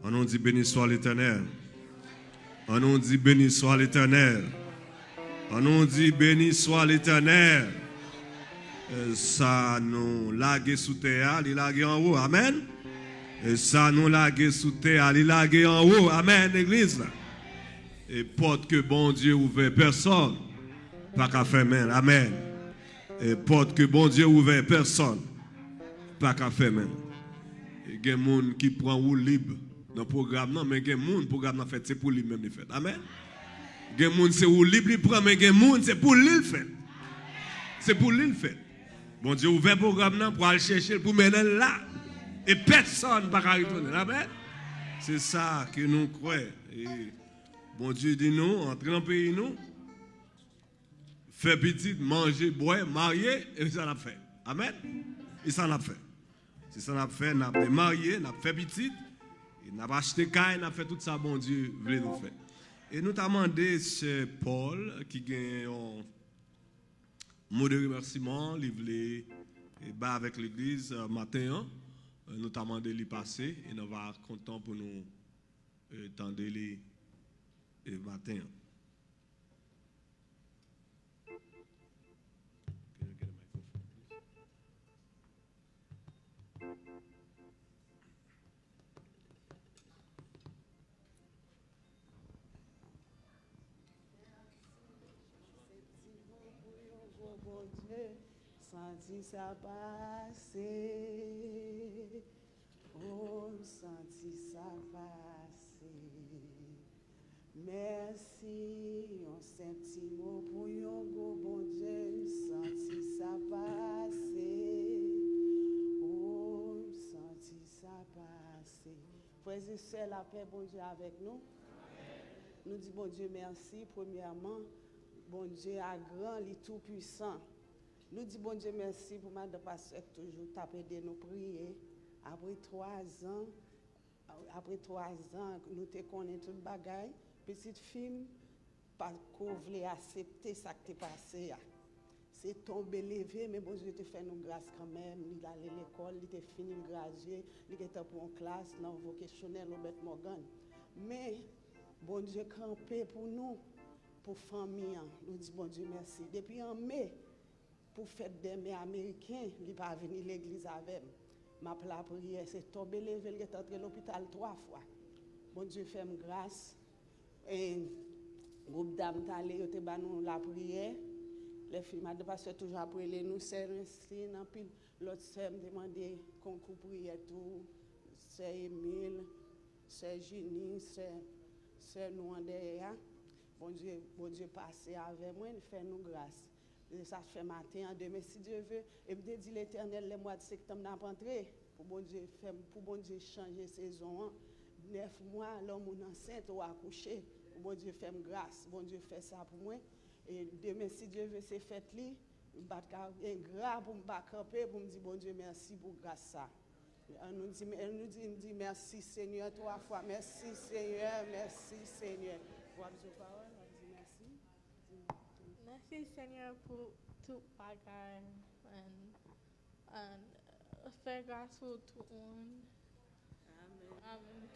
On nous dit béni soit l'Éternel. On nous dit béni soit l'Éternel. On nous dit béni soit l'Éternel. Ça nous lague sous terre, il lague en haut. Amen. Et ça nous lague sous terre, il lague en haut. Amen, l'église. Et porte que bon Dieu ouvert, personne pas qu'à fermer. Amen. Et porte que bon Dieu ouvert, personne pas qu'à fermer. Et il y a des gens qui prend ou libre dans le programme, non, mais il y a des gens, le programme fait, c'est pour lui même le fait. Amen. Il y a des gens, c'est ou libre, il prend, mais il y a des gens, c'est pour lui le fait. C'est pour lui le fait. Bon Dieu ouvert le programme pour aller chercher, pour mener là. Et personne ne va retourner. Amen. C'est ça que nous croyons. Et bon Dieu dit nous, entrer dans le pays, nous, faire petit, manger, boire, marier, et ça l'a fait. Amen. Et ça l'a fait. C'est ça l'a fait, nous avons marié, nous avons fait petit, nous avons acheté caille, nous avons fait tout ça, bon Dieu voulait nous faire. Et nous avons demandé chez Paul, qui a un mot de remerciement, il voulait avec l'église matin, nous avons demandé de passer, et nous avons content pour nous tendre les matin. senti ça passer. Oh, senti ça passer. Merci, on senti mot pour yon go bon Dieu, senti ça passer. Oh, senti ça passer. Frères et sœurs, la paix, bon Dieu avec nous. Nous disons, bon Dieu, merci. Premièrement, bon Dieu a grand, il est tout puissant. Nous disons, bon Dieu, merci pour Madame Pasteur toujours taper de nous prier. Après 3 ans, nous te connaissons tout le bagage. Petite fille, pas qu'on voulait accepter ça qui t'est passé. C'est tombé levé, mais bon Dieu te fait nous grâce quand même. Il a allé à l'école, il était fini, il gradué, il était pour une classe dans le vocationnel Robert Morgan. Mais bon Dieu campé pour nous, pour famille. Nous disons bon Dieu merci. Depuis en mai, pour fête des mères américains, il n'est pas venu à l'église avec moi. Ma prière, c'est tombé levé, il est entré à l'hôpital 3 fois. Bon Dieu fait grâce. Et groupe d'âmes t'allé, ils te ban nous la prière. Les filles m'ont passé toujours après les nous c'est inscrit dans pile l'autre c'est me demander concours prière tout c'est Emile, c'est Ginny, c'est nous en derrière. Bon Dieu passé avec moi, il fait nous grâce. Et ça fait matin, demain si Dieu veut, et me dit l'Éternel le mois de septembre n'a pas entré pour bon Dieu changer saison. 9 mois, l'homme enceinte ou accouché. Bon Dieu fait grâce, bon Dieu fait ça pour moi. Et demain, si Dieu veut, c'est fait li. Je vais grave pour me camper, pour me dire bon Dieu merci pour grâce ça. Elle nous dit merci Seigneur 3 fois. Merci Seigneur, merci Seigneur. Vous avez vos paroles, vous dit merci. Merci Seigneur pour tout bagage et faire grâce pour tout le monde. Amen.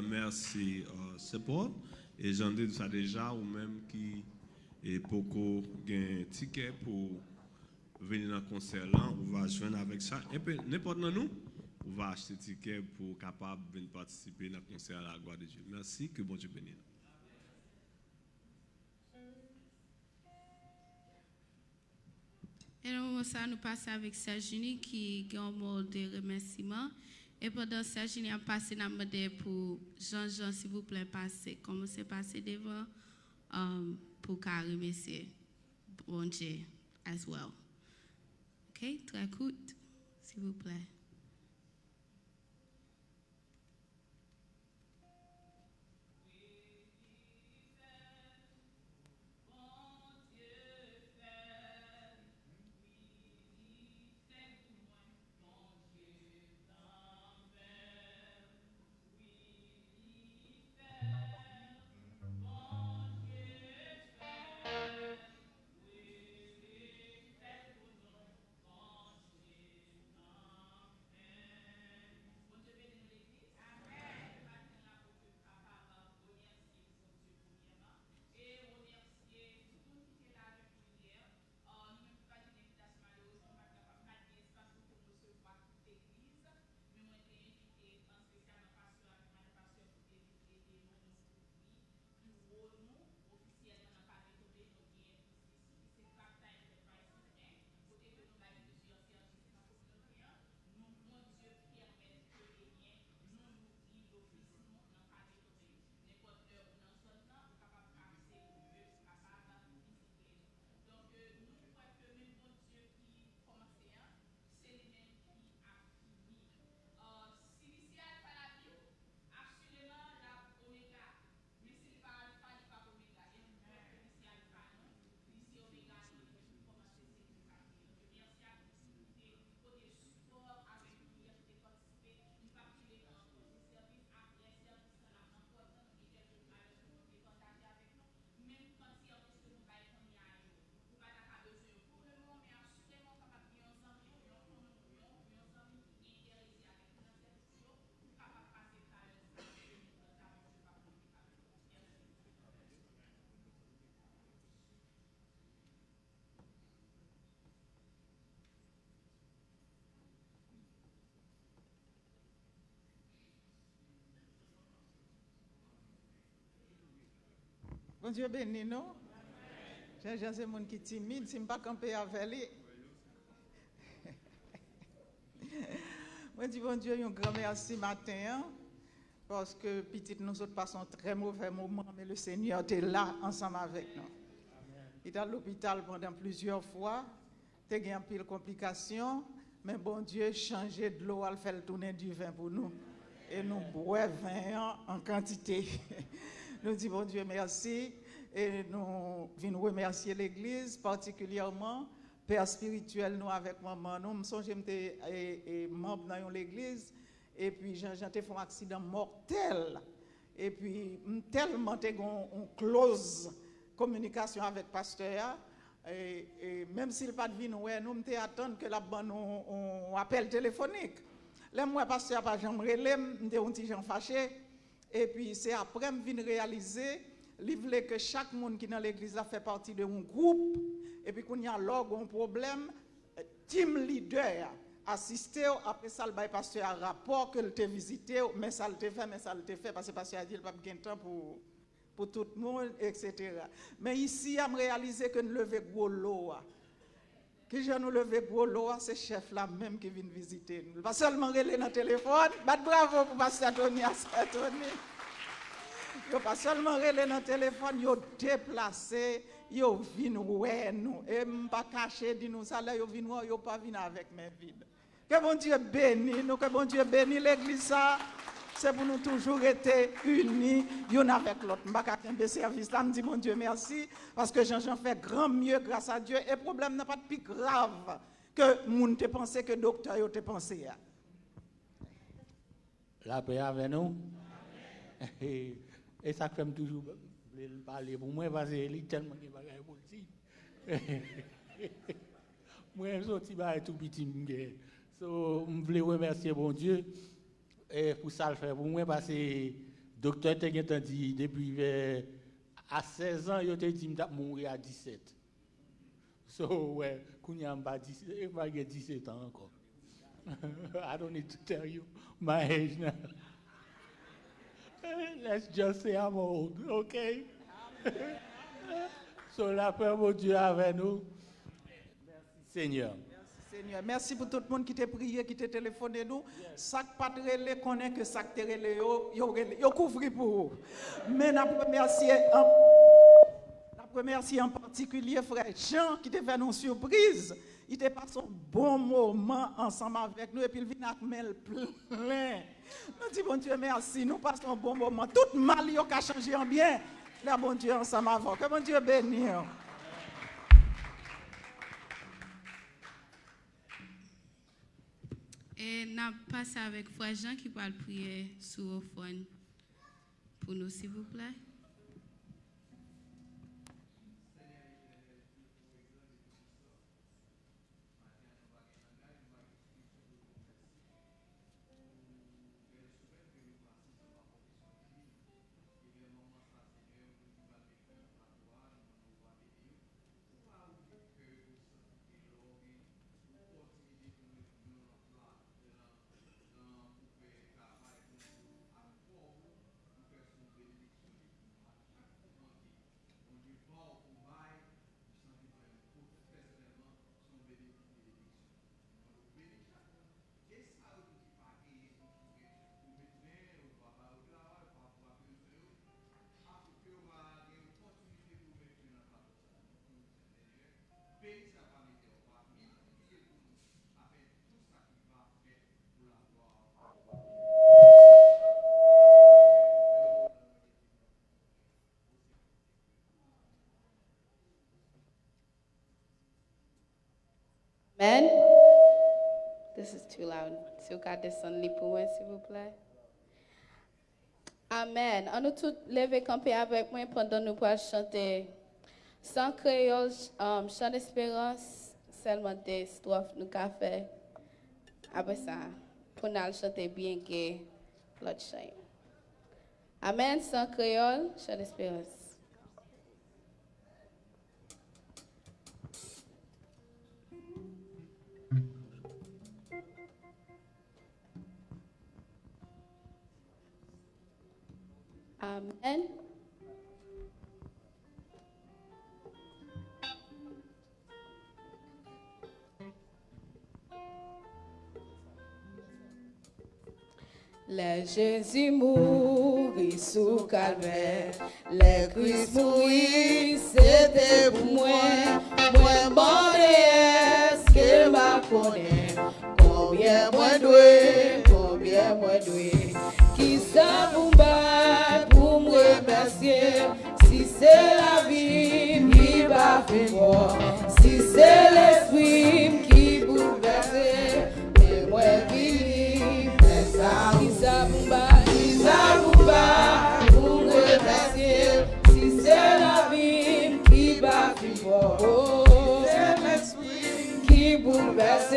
Merci, c'est bon. Et j'en dis ça déjà, ou même qui est beaucoup un ticket pour venir dans le concert là, on va joindre avec ça. Et puis, n'importe nous, on va acheter ticket pour capable de venir participer dans le concert à la gloire de Dieu. Merci, que bon Dieu bénisse. Et nous, ça nous passe avec Sergini qui a un mot de remerciement. Et pendant Sergini a passé, nous demandé pour Jean-Jean, s'il vous plaît, passer. Commencez à passer devant pour qu'à remercier bon Dieu as well. OK? Très court, s'il vous plaît. Bon Dieu béni nous. J'ai des gens qui sont timides, si je ne pas camper avec lui. Moi, je dis bon Dieu, un grand merci matin, parce que petit nous autres passons un très mauvais moment, mais le Seigneur était là ensemble avec nous. Il était à l'hôpital pendant plusieurs fois, il y a eu un pile complications, mais bon Dieu changé de l'eau, il fait tourner du vin pour nous. Et nous boivons vin en quantité. Nous disons bon Dieu merci. Et nous venons remercier l'Église, particulièrement Père spirituel, nous avec maman. Nous me songe j'étais membre dans l'Église, et puis j'ai fait un accident mortel. Et puis, tellement j'ai une close communication avec le pasteur. Et même s'il n'a pas de vie, nous attendons que la bonne un appel téléphonique. Là, moi, pasteur, pas jamais relé, j'étais un petit gens fâché. Et puis, c'est après que je viens réaliser. Il voulait que chaque monde qui est dans l'église fait partie d'un groupe, et puis quand il y a un problème, team leader assisté, après ça, le pasteur a un rapport que le visité, mais ça le fait, parce que le pasteur a dit qu'il n'y a pas de temps pour tout le monde, etc. Mais ici, on a réalisé que nous levons gros lot. Que je nous levé gros lot, c'est le chef là même qui vient visiter nous. Pas seulement relais dans le téléphone, bravo pour pasteur Tony. Yo pas seulement relé dans le téléphone, yo déplacé, yo vinn ouais nous. Et m'pas caché di nous ça là, yo vinn yo pas vinn avec mes vides. Que bon Dieu bénisse nous, que bon Dieu bénisse l'église ça. C'est pour nous toujours être unis, y'en avec l'autre. M'pas qu'un service là, me dit mon Dieu merci parce que Jean-Jean fait grand mieux grâce à Dieu et le problème n'a pas de plus grave que moun te pensé que docteur yo te pensé. La paix avec nous. Et ça fait toujours parler pour moi parce qu'il est tellement de bagages pour dire. Moi, je suis tout petit. So, je voulais remercier bon Dieu pour ça le faire pour moi parce que le docteur t'a dit depuis à 16 ans, il a dit que je mourir à 17. So, ouais, quand il y a 17 ans encore. I don't need to tell you my age now. Let's just say I'm old, okay? So la paix de Dieu avec nous. Merci Seigneur. Merci Seigneur. Merci pour tout le monde qui t'a prié, qui t'a téléphoné nous. Ça pas relé connaît que ça te relé yo couvri pour vous. Mais n'a remercier en particulier frère Jean qui t'a fait une surprise. Il t'a passé un bon moment ensemble avec nous et puis il vient avec mail plein. Nous disons bon Dieu merci, nous passons un bon moment. Tout mal il a changé en bien. Là bon Dieu ensemble avant. Que bon Dieu bénisse. Et nous passons avec frère Jean qui va prier sur le phone pour nous s'il vous plaît. Amen. This is too loud. Si vous gardez son lit pour moi, s'il vous plaît. Amen. On nous tous lever camper avec moi pendant nous pour chanter. Sans créole, chant d'espérance, seulement des strophes nous avons fait. Après ça, pour nous chanter bien que l'autre chant. Amen. Sans créole, chant d'espérance. Amen. Le Jésus mourit sous calvaire, le Christ mourit, c'était pour moi. Moi, bon est-ce qu'il m'a connaît? Combien moi doué, qui ça vous bat pour me remercier? Si c'est la vie qui va faire, si c'est l'esprit qui bouleverse, et moi vivre, qui ça vous bat pour me remercier? Si c'est la vie qui va faire, c'est l'esprit qui bouleverse,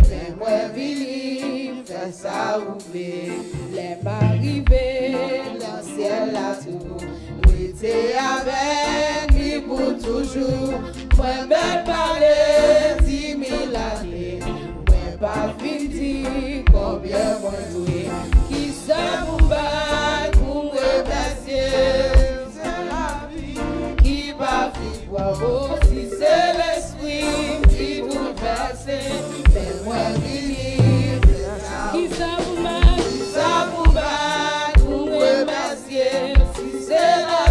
mais moi vivre, fais ça ouvrir. Les m'arriver, dans le ciel là tout. T'es avec lui pour toujours. Moi, belle parler 10 000 années. Moi, pas fini combien moi doué. Qui ça vous bat pour me remercier? C'est la vie qui va vivre. Si c'est l'esprit qui vous verse, mais moi, vivre. Qui ça vous bat pour me remercier? Si c'est la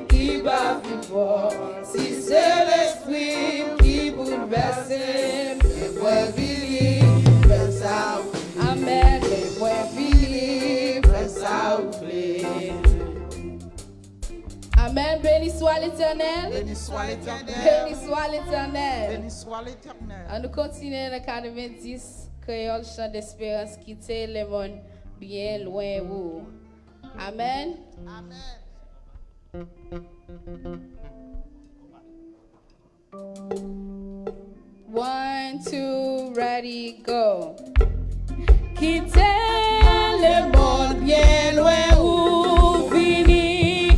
qui va vivre, si c'est l'esprit qui bouleverse, mais moi vivre, ça oublie. Amen, mais moi vivre, ça oublie. Amen, béni soit l'Éternel. Béni soit l'Éternel. Béni soit l'Éternel. Béni soit l'Éternel. On nous continue dans 90, créole chant d'espérance, quitter le monde bien loin où. Amen. Amen. 1, 2, ready, go. Quitter le monde bien loin où vini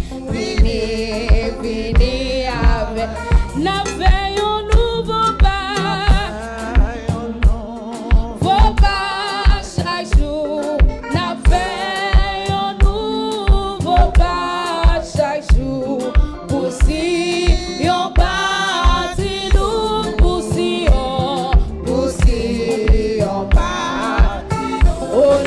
avec n'avait un nouveau pas, vos pas chaque jour, n'avait un nouveau pas chaque jour, pour si yon parti nous, pour si on parti, oh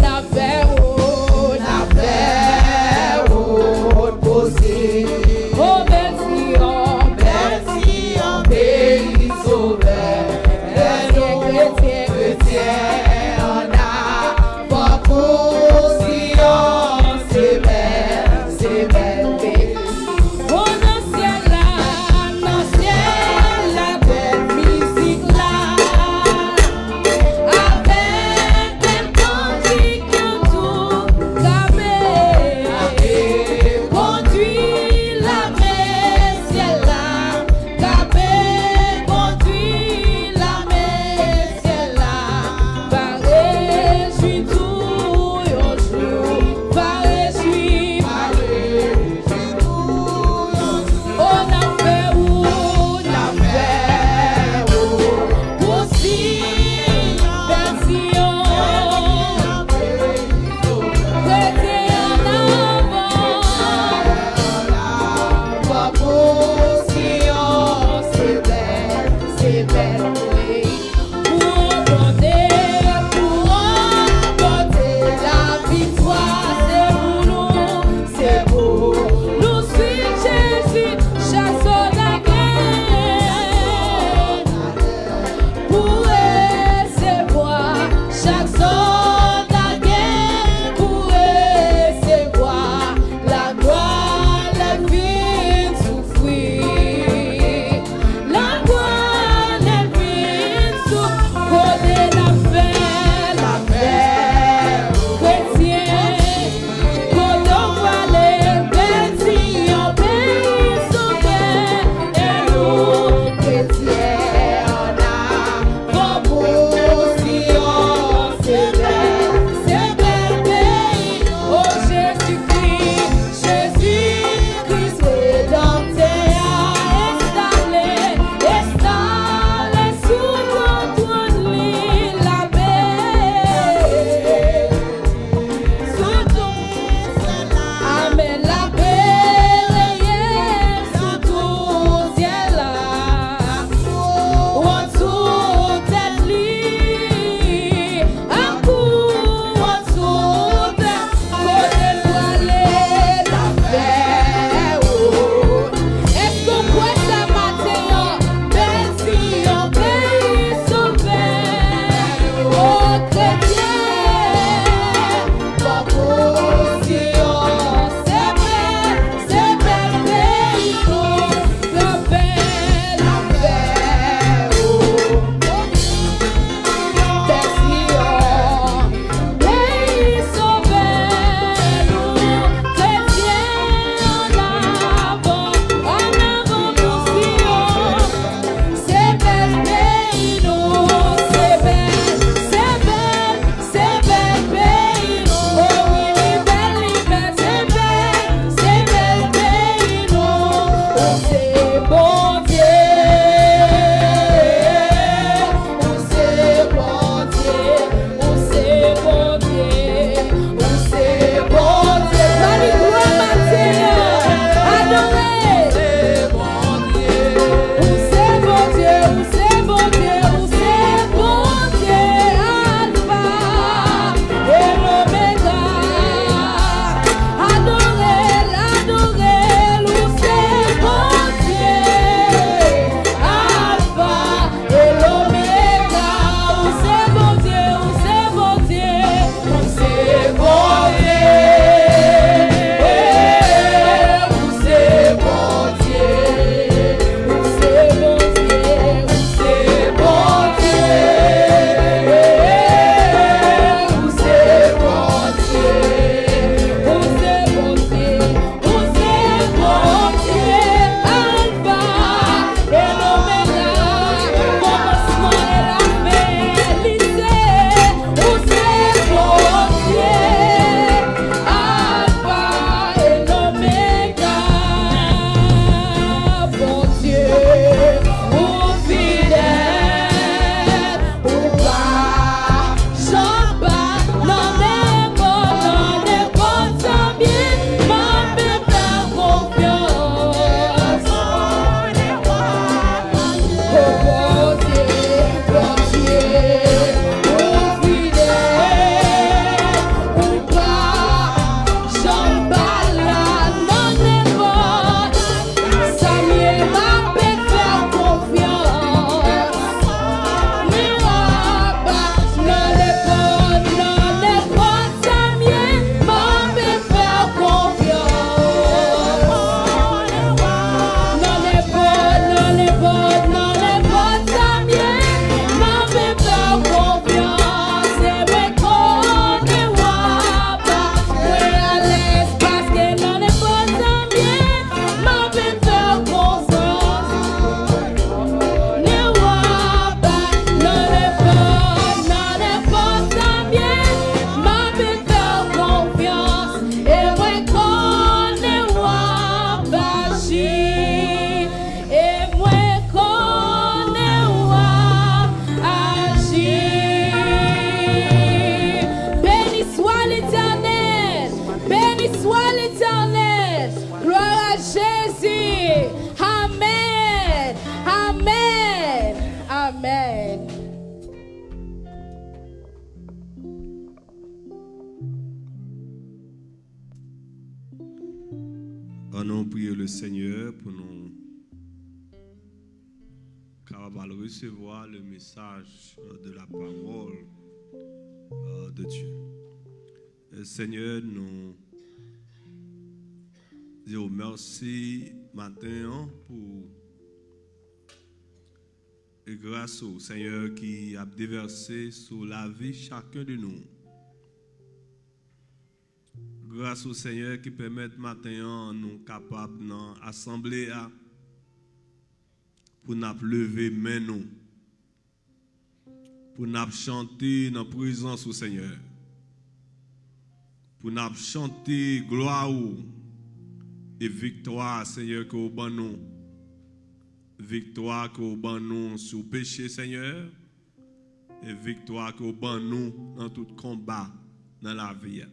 Allons prier le Seigneur pour nous capables de recevoir le message de la parole de Dieu. Seigneur, nous disons merci maintenant pour et grâce au Seigneur qui a déversé sur la vie chacun de nous. Grâce au Seigneur qui permet maintenant nous capables d'assembler pour nous lever main nous, pour nous chanter dans la présence au Seigneur, pour nous chanter gloire et victoire, Seigneur, que vous nous. Victoire que vous nous sur le péché, Seigneur, et victoire que vous nous dans tout combat dans la vie.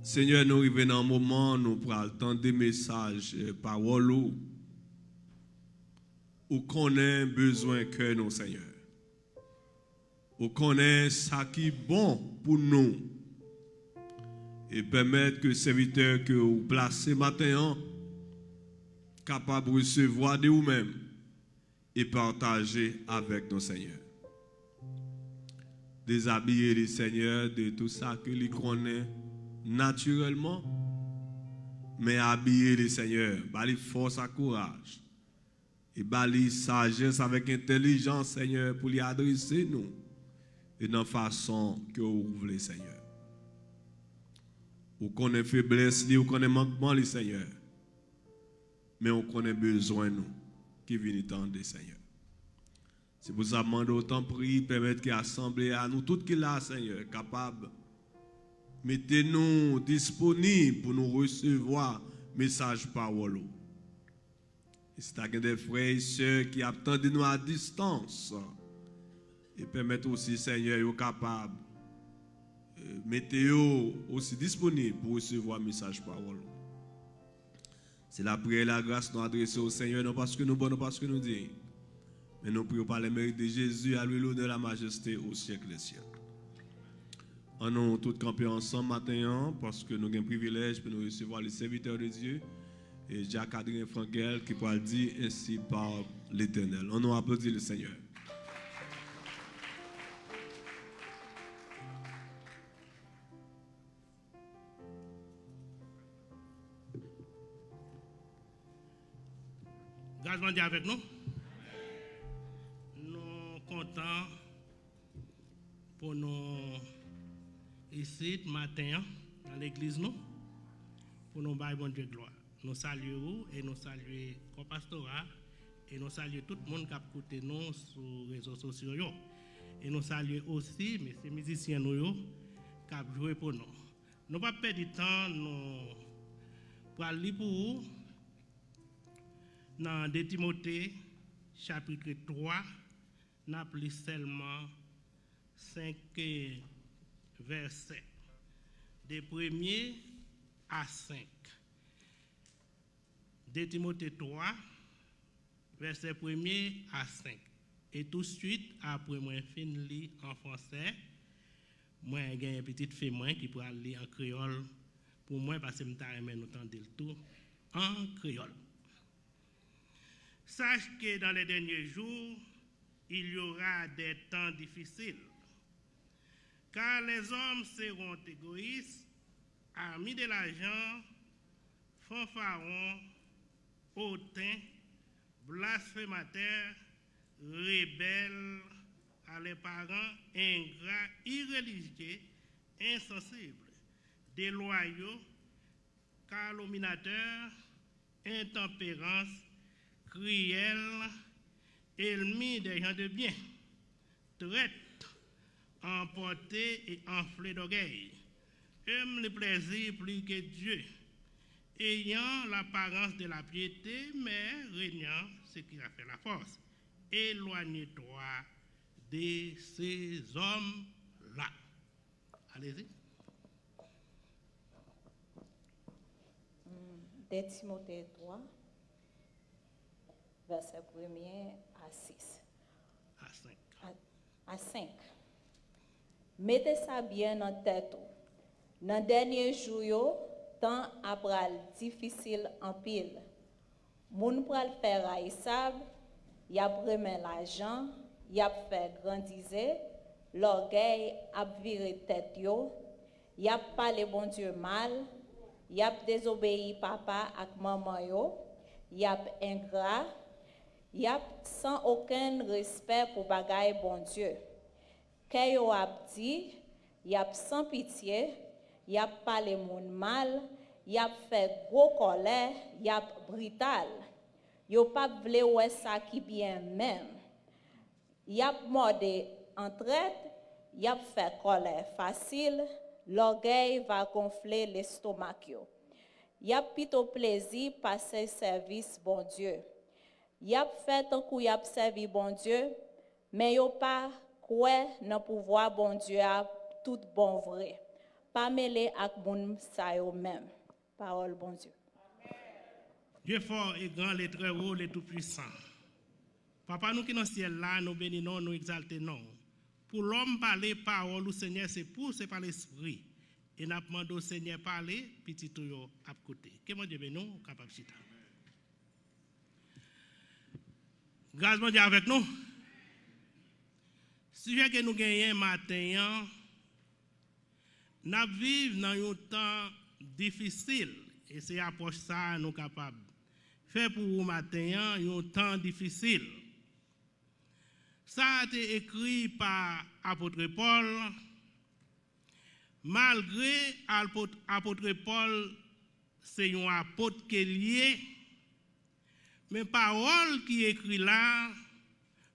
Seigneur, nous arrivons dans un moment où nous prenons le temps des messages, paroles, où connaît besoin que nous, Seigneur. Où connaît ça qui est bon pour nous. Et permettre que les serviteurs que vous placez maintenant capable de recevoir de vous-même et partager avec nos seigneurs. Déshabiller les seigneurs de tout ça que les connaissent naturellement, mais habiller les seigneurs, bali force et courage, et bali sagesse avec intelligence, Seigneur, pour les adresser nous, et dans la façon que vous voulez, Seigneur. Vous connaissez faiblesse, vous connaissez manquement, les seigneurs. Mais on connaît besoin nous qui viennent tendre, Seigneur. C'est pour ça que je demande autant prier, permettre qu'il assemble à nous tout qui là, Seigneur, capable. Mettez-nous disponibles pour nous recevoir message parole. Et c'est à des frères et sœurs qui attendent nous à distance. Et permettre aussi, Seigneur, qu'ils capable. Mettez-vous aussi disponibles pour recevoir message parole. C'est la prière et la grâce nous adresser au Seigneur, non parce que nous bon, non parce que nous disons, mais nous prions par les mérites de Jésus, à lui l'honneur, la majesté au siècle des siècles. On nous tous campés ensemble matin, parce que nous avons un privilège pour nous recevoir les serviteurs de Dieu, et Jacques-Adrien Frankel qui pourra dire ainsi par l'Éternel. On nous applaudit le Seigneur. Grâce à Dieu avec nous. Nous sommes contents pour nous ici matin dans l'église nous pour nous bailler bon Dieu gloire. Nous saluons et nous saluons le pastorat et nous saluons tout le monde qui a écouté nous sur les réseaux sociaux et nous saluons aussi ces musiciens nous qui ont joué pour nous. Nous ne pas perdre du temps nous pour aller pour vous. Dans 2 Timothée, chapitre 3, nous avons seulement 5 versets, de 1er à 5. 2 Timothée 3, verset 1er à 5. Et tout de suite, après moi fin lire en français, moi j'ai une petite fille qui pourra lire en créole pour moi parce que je vais nous entendre le tout en créole. Sache que dans les derniers jours, il y aura des temps difficiles, car les hommes seront égoïstes, amis de l'argent, fanfarons, hautains, blasphémateurs, rebelles à leurs parents, ingrats, irreligieux, insensibles, déloyaux, calomniateurs, intempérance, cruels, ennemis des gens de bien, traîtres, emportés et enflés d'orgueil, aiment le plaisir plus que Dieu, ayant l'apparence de la piété, mais régnant ce qui a fait la force. Éloigne-toi de ces hommes-là. Allez-y. 2 Timothée 3, verset 1er à 6. À 5. Mettez ça bien en tête. Dans le dernier jour, temps après difficile en pile. Moun pral faire haïsab, y a remet l'argent, y a fait grandiser, l'orgueil a viré tête yo, y a parlé bon Dieu mal, y a désobéi papa ak maman yo, y a ingrat, y a sans aucun respect pour bagay bon Dieu. Kè yo a dit, y a sans pitié, y a parlé moun mal, y a fait gros colère, y a brutal. Yo pas vle ouais ça qui bien même. Y a mordé en traite, y a fait colère facile, l'orgueil va gonfler l'estomac yo. Y a plutôt plaisir passer service bon Dieu. Y a fait tant kou y a servi bon Dieu, mais yo pas quoi dans pouvoir bon Dieu a tout bon vrai. Pas mêlé ak moun sa yo même. Parole bon Dieu. Dieu fort et grand, le très haut, le tout puissant. Papa, nous qui dans le ciel là, nous bénissons, nous exaltons. Pour l'homme parler parole au Seigneur, c'est par l'esprit. Et nous demandons au Seigneur parler, petit tout à côté. Que mon Dieu bénisse, capable de chita. Grâce mon Dieu avec nous. Sujet que nous gagnons matin, nous vivons dans un temps difficile. Et c'est approche ça nous capables faire pour vous matin un temps difficile. Ça a été écrit par apôtre Paul. Malgré apôtre Paul, c'est un apôtre qui est lié, mais parole qui est écrit là,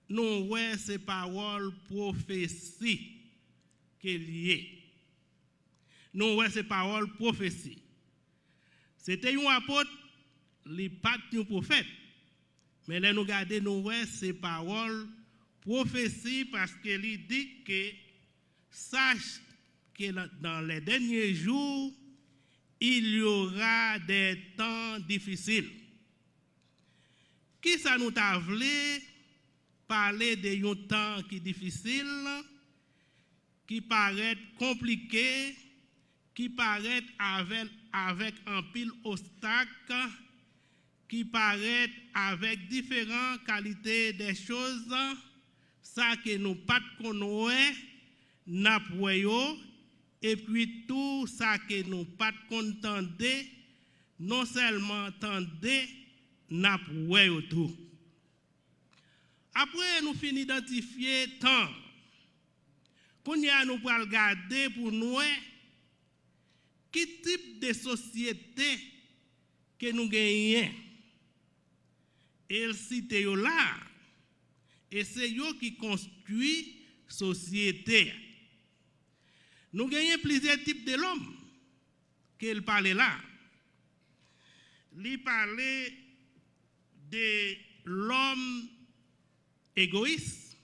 nous voyons ces paroles prophétie qui est liée. Nous voyons ces paroles prophétie. C'était un apôtre, il pas un prophète. Mais là, nous regardons, nous voyons ces paroles prophétie parce qu'il dit que sache que dans les derniers jours, il y aura des temps difficiles. Qui ça nous a voulu parler de un temps qui est difficile, qui paraît compliqué, qui paraît avec un pile obstacle, qui paraît avec différentes qualités des choses, ça que nous pas connaissons, n'a et puis tout ça que nous pas contenter, non seulement entendre, n'a tout. Après nous finissons d'identifier temps, qu'on y a nous pour regarder pour nous quel type de société que nous gagnons. Et il cite là, et c'est eux qui construisent la société. Nous gagnons plusieurs types de l'homme qu'il parlait là. Il parlait de l'homme égoïste.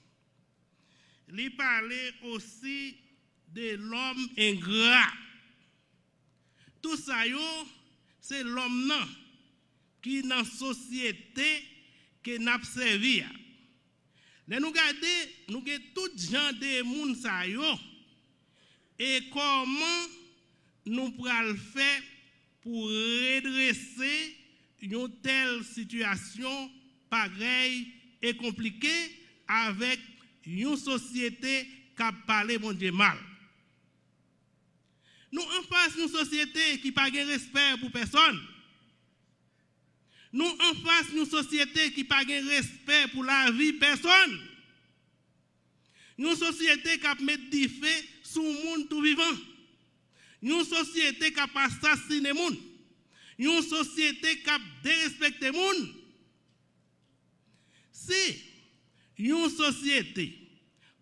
Il parlait aussi de l'homme ingrat. Tout ça, c'est l'homme qui dans la société qui n'a pas servi. Nous regardons, nous avons tout genre de monde et comment nous pouvons le faire pour redresser une telle situation pareille et compliquée avec une société qui a parlé mon Dieu mal. Nous en face d'une société qui n'a pas de respect pour personne. Nous en face d'une société qui n'a pas de respect pour la vie de personne. Une société qui a mis du feu sur le monde tout vivant. Une société qui a assassiné le monde. Une société qui a dérespecté le monde. Si une société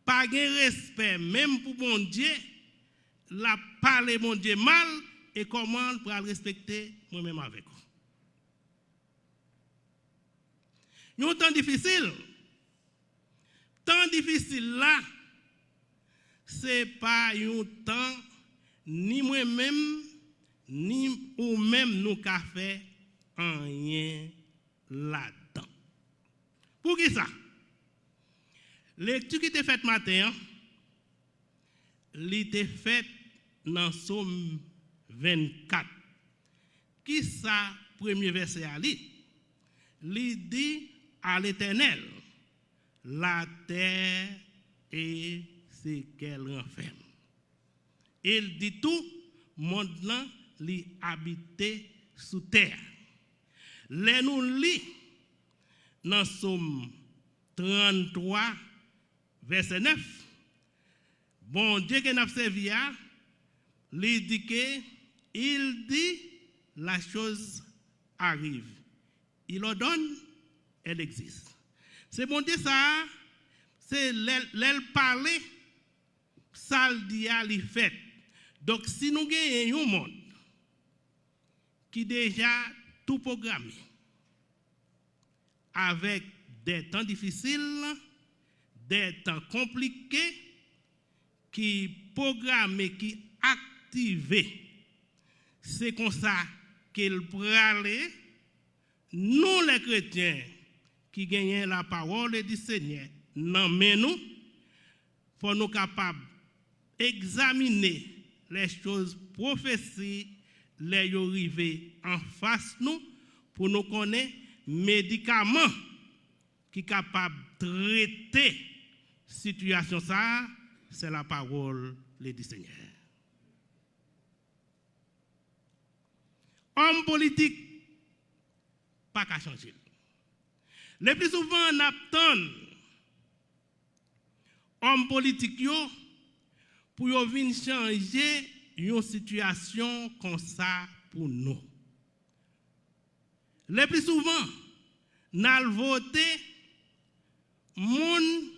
n'a pas de respect même pour mon Dieu, la parler mon Dieu mal et comment pour respecter moi-même avec vous. Un temps difficile. Temps difficile là, c'est pas un temps ni moi-même ni ou même nous qu'a fait rien là-dedans. Pour qui ça? Lecture qui était faite matin, elle était faite dans Somme 24. Qui ça, premier verset à lui? Il dit à l'Éternel, la terre et ce qu'elle renferme. Il dit tout, monde là, li habité sous terre. Les nous lit dans Somme 33, verset 9. Bon Dieu qui n'a servi à, il dit que, il dit, la chose arrive. Il ordonne, elle existe. C'est bon Dieu ça, c'est l'elle parler, ça le dit à lui fait. Donc si nous gagnons un monde qui déjà tout programmé, avec des temps difficiles, des temps compliqués, qui programmé, qui activé, c'est comme ça qu'il pourrait aller, nous les chrétiens, qui gagnent la parole du Seigneur, non mais nous, pour nous capables d'examiner les choses prophétiques, les arriver en face nous, pour nous connaître médicaments qui sont capables de traiter la situation, ça, c'est la parole du Seigneur. Homme politique, pas qu'à changer. Le plus souvent, on attend homme politique pour venir changer une situation comme ça pour nous. Le plus souvent, nous allons voter, moun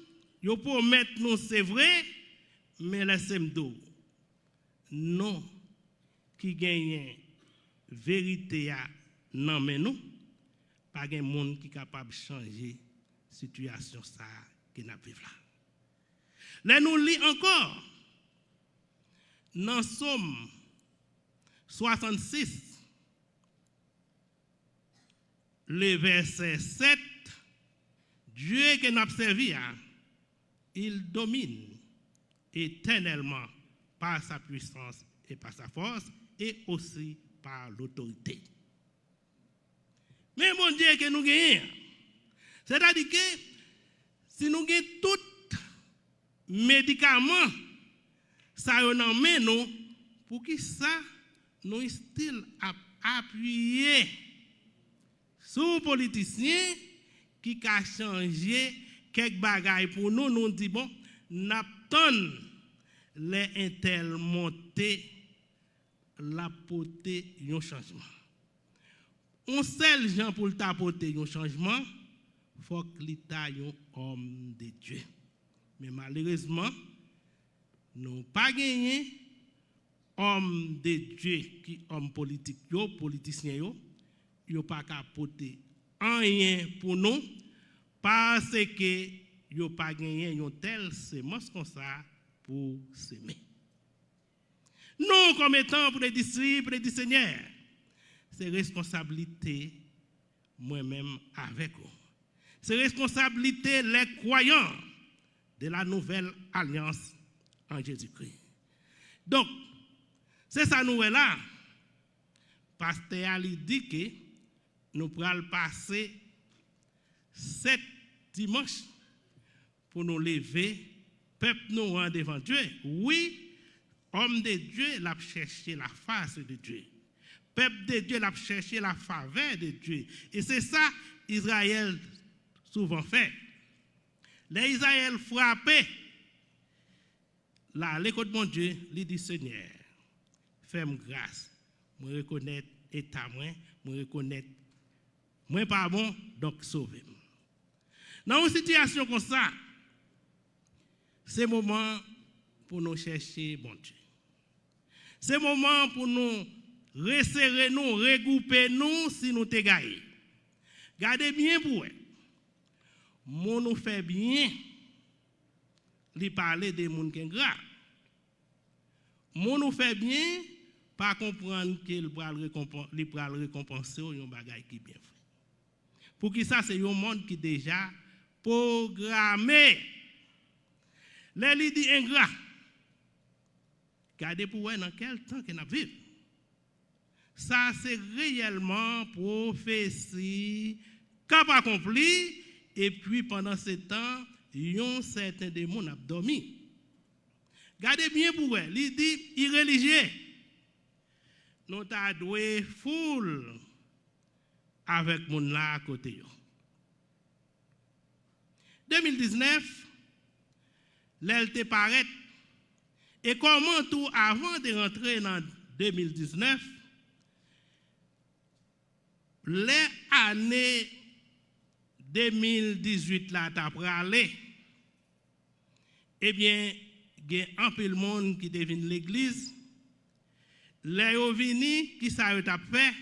yo promet nous c'est vrai, mais laissez-moi non qui gagne vérité à non mais nous pas de monde qui est capable de changer la situation ça que nous vivons là. Là nous lit encore dans Somme 66 le verset 7, Dieu que nous avons servi, il domine éternellement par sa puissance et par sa force et aussi par l'autorité. Mais mon Dieu que nous gagnons, c'est-à-dire que si nous gagnons tout médicament, ça nous met nous, pour qui ça, nous still appuyer sur les politiciens qui ont changé quelques bagailles pour nous, nous disons, bon, nous attendons les intels monter, la porter un changement. On seul gens pour t'apporter un changement, il faut que l'État soit un homme de Dieu. Mais malheureusement, nous n'avons pas gagné homme de Dieu qui homme politique, politicien, ils n'ont pas apporter rien pour nous parce que ils n'ont pas gagné une telle semence comme ça pour s'aimer. Nous, comme étant pour les disciples du Seigneur, c'est responsabilité moi-même avec vous. C'est responsabilité les croyants de la nouvelle alliance en Jésus-Christ. Donc, c'est ça nous est là. Pasteur Ali dit que nous pourrons passer 7 dimanches pour nous lever, peuple nous rend devant Dieu. Oui, homme de Dieu l'a cherché la face de Dieu. Peuple de Dieu l'a cherché la faveur de Dieu. Et c'est ça Israël souvent fait. Les Israël frappé. Là, l'écoute de mon Dieu, il dit Seigneur, fais-moi grâce. Je reconnais l'état, je reconnais, moi pas bon, donc sauvez-moi. Dans une situation comme ça, c'est le moment pour nous chercher bon Dieu. C'est le moment pour nous resserrer, nous, regrouper nous si nous te gagnons. Gardez bien pour eux. Mon nous fait bien, lui parler des gens qui sont gras. Mon nous fait bien, pas comprendre qu'il va récompenser un bagage qui est bien fait. Pour qui ça, c'est un monde qui est déjà programmé. Les dit ingrat. Gardez pour eux dans quel temps qu'on a vécu. Ça, c'est réellement prophétie cap accompli. Et puis, pendant ce temps, un certain démon a dormi. Gardez bien pour elle. Il dit, irréligieux. Nous t'avons doué foule avec mon là à côté. 2019, l'elle te paraît. Et comment tout avant de rentrer dans 2019, les années 2018 là, t'as pralé, eh bien, il y a un peu de monde qui devient l'église. Les ovini qui ça a fait,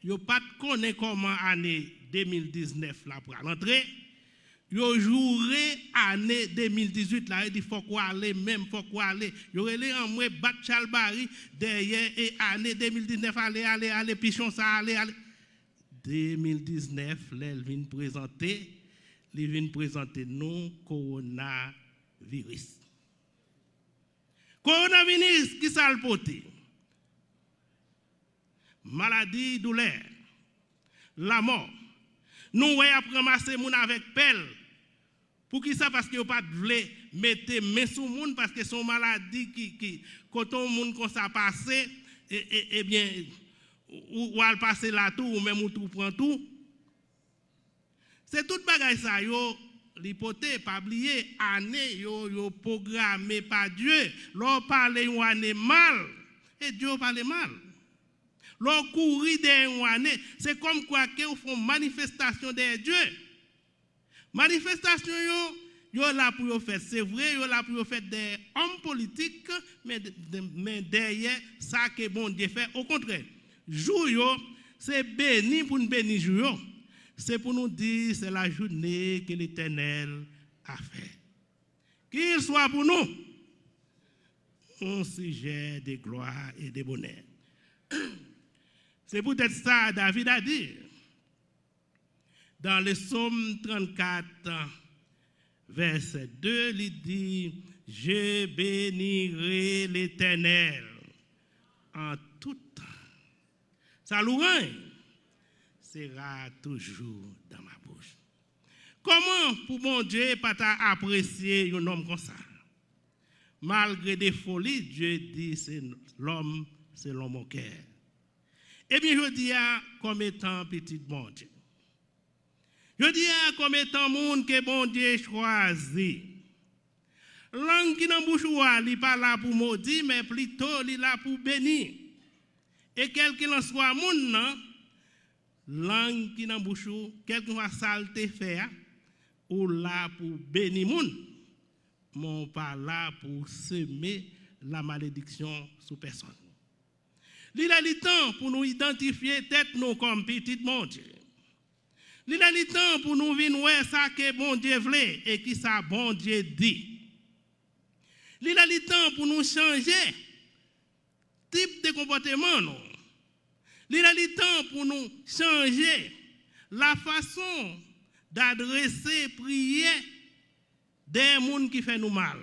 yo pas connaît comment année 2019 là pour rentrer. Yo joué année 2018 là, il dit faut quoi aller même faut quoi aller. Yo relé en moi bat Chalbari derrière et année 2019 aller pichon ça aller. 2019 elle vient présenter non coronavirus. Coronavirus qui ça le poté? Maladie, douleur, la mort. Nous avons ramassé moun avec pelle. Pour qui ça? Parce que vous pas voulu mettre main sur moun parce que son maladie qui quand on moun comme ça passé et bien ou al passer là tout ou même ou tout prend tout. C'est toute bagaille ça yo l'hypothèse pas oublier année yo programmé par Dieu. L'on parle une année mal et Dieu parle mal. L'on courir des années, c'est comme quoi qu'ils font manifestation de Dieu. Manifestation yo là pour faire, c'est vrai, yo là pour faire des hommes politiques, mais derrière ça que bon Dieu fait, au contraire, jour yo, c'est béni pour nous bénir jour. C'est pour nous dire c'est la journée que l'Éternel a fait. Qu'il soit pour nous un sujet de gloire et de bonheur. C'est peut-être ça David a dit. Dans le psaume 34, verset 2, il dit, je bénirai l'Éternel en tout temps. Sa louange sera toujours dans ma bouche. Comment pour mon Dieu pas apprécier un homme comme ça? Malgré des folies, Dieu dit c'est l'homme selon mon cœur. Eh bien, je dis comme étant petit bon Dieu. Je dis comme étant monde que bon Dieu choisi. Langue qui dans bouche il n'est pas là pour maudire, mais plutôt il est là pour bénir. Et quel qu'il en soit monde, langue qui dans bouche quel que soit saleté faire, ou là pour bénir monde, mais pas là pour semer la malédiction sur personne. Il a le temps pour nous identifier tête nous comme petit bon Dieu. Il a le temps pour nous venir voir ça que bon Dieu voulait et qui ça bon Dieu dit. Il a le temps pour nous changer type de comportement. Non. Il a le temps pour nous changer la façon d'adresser, prier des gens qui font nous mal.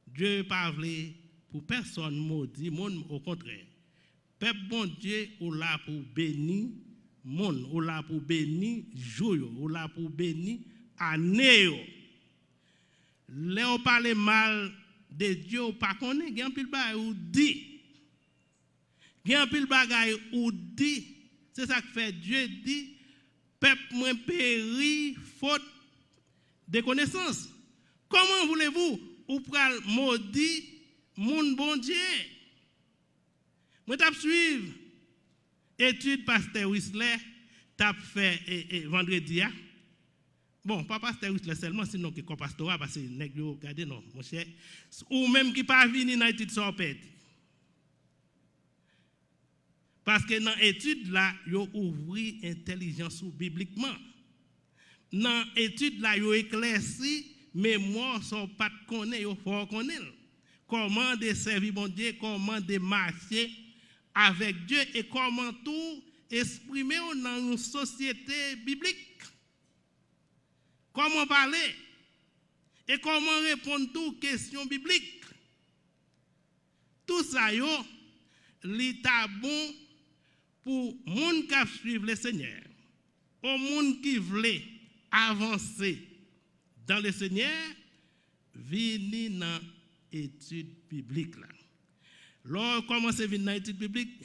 Dieu pas voulu pour personne maudit, monde au contraire. Peuple bon Dieu, ou là pour bénir monde, ou là pour bénir jour, ou là pour bénir année. Là on parle mal de Dieu, ou pas connaît, il y a un pile bagay ou dit. Il y a un pile bagay ou dit. C'est ça que fait Dieu dit, peuple moins péri faute de connaissance. Comment voulez-vous ou pral maudit mon bon Dieu? Moi t'ap suivre étude pasteur Whistler t'ap fait vendredi. Bon, pas pasteur Whistler seulement, sinon que comme pastorat parce que nèg yo regardez non, mon cher. Ou même qui pas venir dans étude sans pète. Parce que dans l'étude là, yo ouvri intelligence ou bibliquement. Dans l'étude là, yo éclairci mémoire sont pas connaît, yo faut connaître. Comment de servir bon Dieu, comment de marcher avec Dieu et comment tout exprimer dans une société biblique. Comment parler et comment répondre aux questions bibliques. Tout ça, yo, l'état bon pour monde qui suivent le Seigneur, au monde qui veut avancer dans le Seigneur, venir dans l'étude biblique là. Lorsqu'on commence à venir dans l'étude biblique,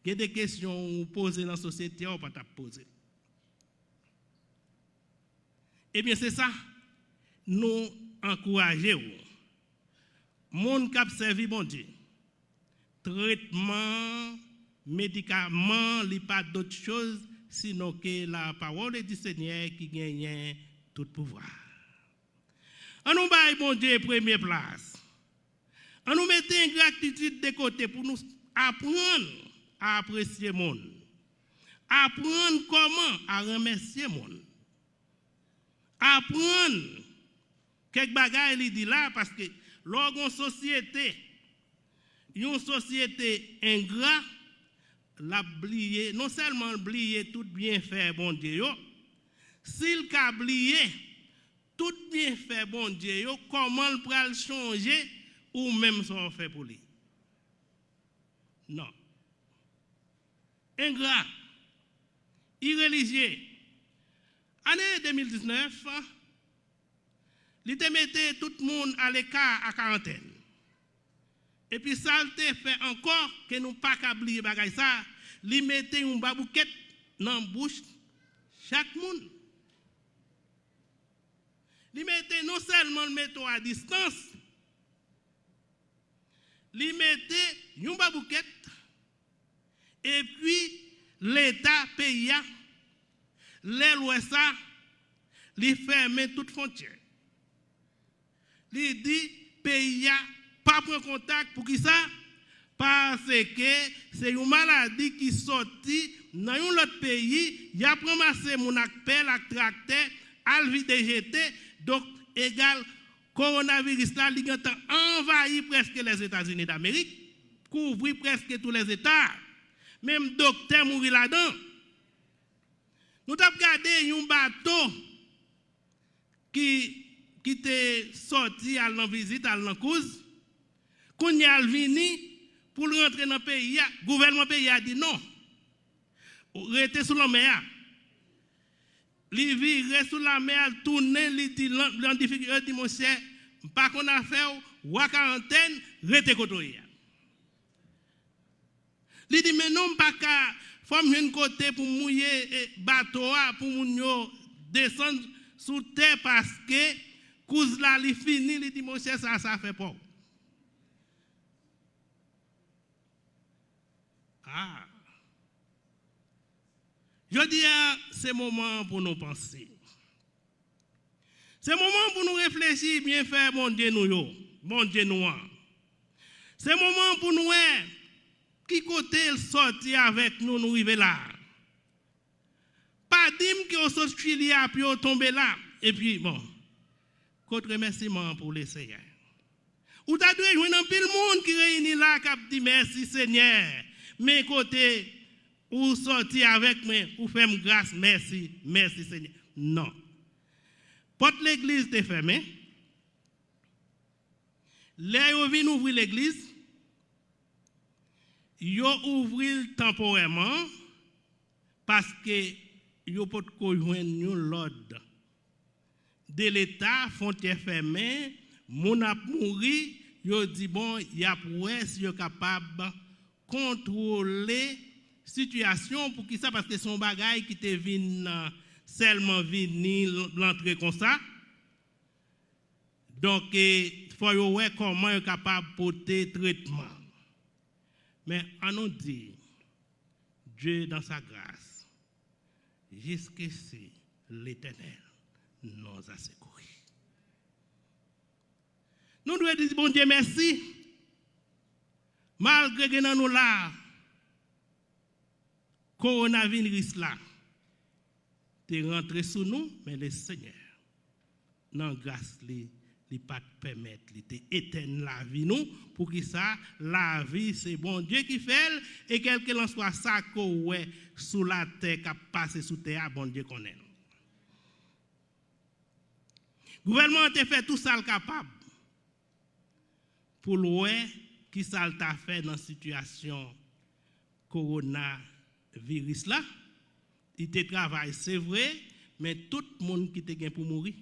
il y a des questions posées dans la société, on ne peut pas poser. Eh bien, c'est ça, nous encourageons. Monde qui a servi bon Dieu, traitement, médicaments, il n'y a pas d'autre chose, sinon que la parole du Seigneur qui gagne tout pouvoir. On nous baille bon Dieu première place. On nous mette une gratitude de côté pour nous apprendre à apprécier le monde. Apprendre comment à remercier le monde. Apprendre quelques bagages il dit là parce que lorsqu'une société ingrat, l'a oublié, non seulement oublié tout bien fait bon Dieu, s'il a oublié tout bien fait bon Dieu, comment il peut le changer ou même ça fait pour lui? Non. Ingrat, irreligieux. Année 2019, il te mettait tout le monde à l'écart à quarantaine. Et puis ça te fait encore que nous pas oublier bagay ça, li mettait une babouquette dans la bouche chaque monde. Li mettait non seulement le mettre à distance, li mettait une babouquette et puis l'État pays l'Ouest li fermer toute frontière. Li dit pays pas prendre contact pour qui ça? Parce que c'est une maladie qui sortit dans un autre pays, il a ramassé mon pelle, ak tracteur, al vide jeté, donc égal coronavirus là, il a envahi presque les États-Unis d'Amérique, couvrir presque tous les États, même docteur mourir là-dedans. Nous avons regardé un bateau qui était sorti à la visite à l'encouze. Quand il est venu pour rentrer dans le pays, le gouvernement pays a dit non. Restez sous la mer. Il vire sous la mer, il tourne, il dit en difficulté, il dit mon cher, pas qu'on a fait ou à quarantaine, restez côté. Il dit mais non, pas qu'à faut un côté pour mouiller bateau pour moun descendre sous terre parce que cause là il fini, il dit mon cher ça fait pas. Ah. Je dis, c'est le moment pour nous penser. C'est le moment pour nous réfléchir, bien faire, bon Dieu nous. Bon Dieu nous. C'est le moment pour nous, qui côté il sorti avec nous, nous arriver là. Pas dire que on sorti là, puis on tombe là. Et puis, bon, côté remerciement pour les Seigneurs. Ou t'as dû jouer un pile monde qui réunit là, qui dit merci Seigneur. Mais côté, ou sortir avec moi, ou faire grâce, merci, merci Seigneur. Non. Porte l'église est fermée. Là, ils viennent ouvrir l'église. Ils ouvrent temporairement parce que ils ne peuvent pas joindre l'ordre de l'État, frontière fermée, mon a mouru, ils disent bon, il y a pour si ils sont capables contrôler la situation pour qui ça parce que son bagage qui te vient seulement venir l'entrée comme ça. Donc il faut voir comment est capable de porter traitement. Mais on nous dit Dieu dans sa grâce jusqu'ici l'Éternel nous a secourus. Nous devons dire bon Dieu merci. Malgré que nous là, coronavirus là, tu es rentré sous nous, mais le Seigneur, dans grâce, il ne pas permettre, il éteindre la vie nous, pour que ça, la vie, c'est bon Dieu qui fait, et quel que soit ça qu'on est sous la terre, qui passe sous terre, bon Dieu connaît. Le gouvernement a fait tout ça le capable pour le qui ça t'a fait dans la situation coronavirus là, il te travaille, c'est vrai, mais tout le monde qui te gagne pour mourir.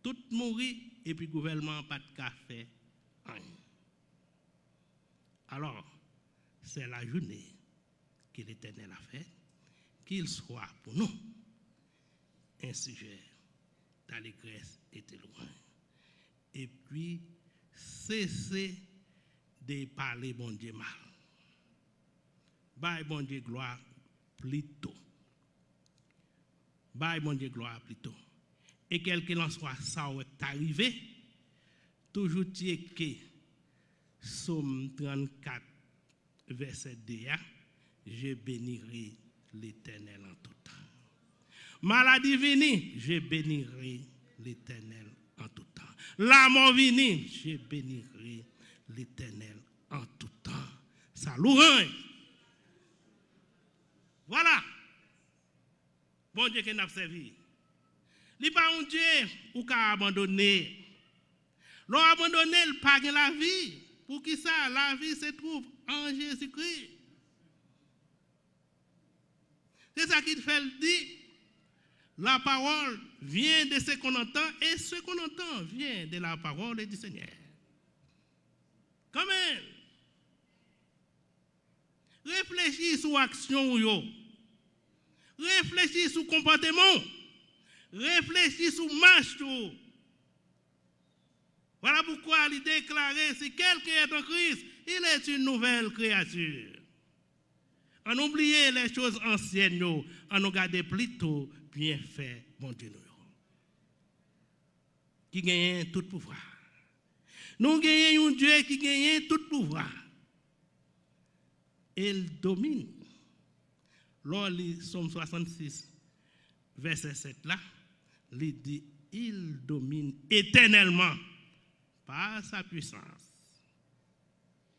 Tout mourir et puis le gouvernement pas de café. Alors, c'est la journée que l'Éternel a fait, qu'il soit pour nous un sujet d'allégresse et de loin. Et puis, cessez de parler bon Dieu mal. Bye bon Dieu gloire plutôt. Bye bon Dieu gloire plutôt. Et quel qu'il en soit, ça est arrivé, toujours dire que Somme 34, verset 2, je bénirai l'Éternel en tout temps. Maladie vini, je bénirai l'Éternel en tout temps. La mort vini, je bénirai l'Éternel en tout temps. Salut. Voilà. Bon Dieu qui n'a pas servi. Il n'est pas un Dieu ou qu'a abandonné. L'on abandonné, il pas la vie. Pour qui ça? La vie se trouve en Jésus-Christ. C'est ça qu'il fait dire. La parole vient de ce qu'on entend et ce qu'on entend vient de la parole du Seigneur. Quand même. Réfléchis sur l'action. Réfléchis sur le comportement. Réfléchis sur le marche. Voilà pourquoi il déclarait, si quelqu'un est en Christ, il est une nouvelle créature. On oublie les choses anciennes, on regarde plutôt bien fait, mon Dieu. Qui gagne tout pouvoir. Nous gagnons un Dieu qui gagne tout pouvoir. Il domine. Lors du Somme 66, verset 7 là, il dit, il domine éternellement par sa puissance.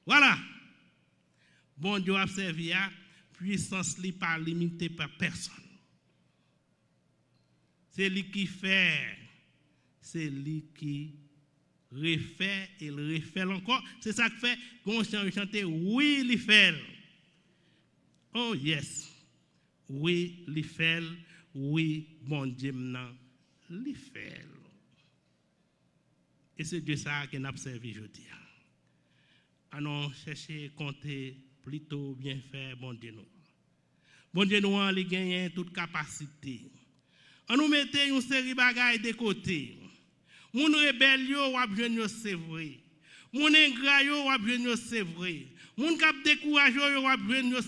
Voilà. Bon Dieu a servi à puissance li pas limitée par personne. C'est lui qui fait, c'est lui qui refait et il refait encore. C'est ça que fait qu'on chante oui, il fait. Oh yes. Oui, il fait. Oui, bon Dieu m'nan, il fait. Et c'est Dieu ça qu'on a observé aujourd'hui. Allons chercher, compter, plutôt bien faire, bon Dieu nous. Bon Dieu nous, il gagne toute capacité. On nous mettait une série de bagailles de côté. Mon rébellion, c'est vrai. Mon ingrat, c'est vrai. Mon cap découragé,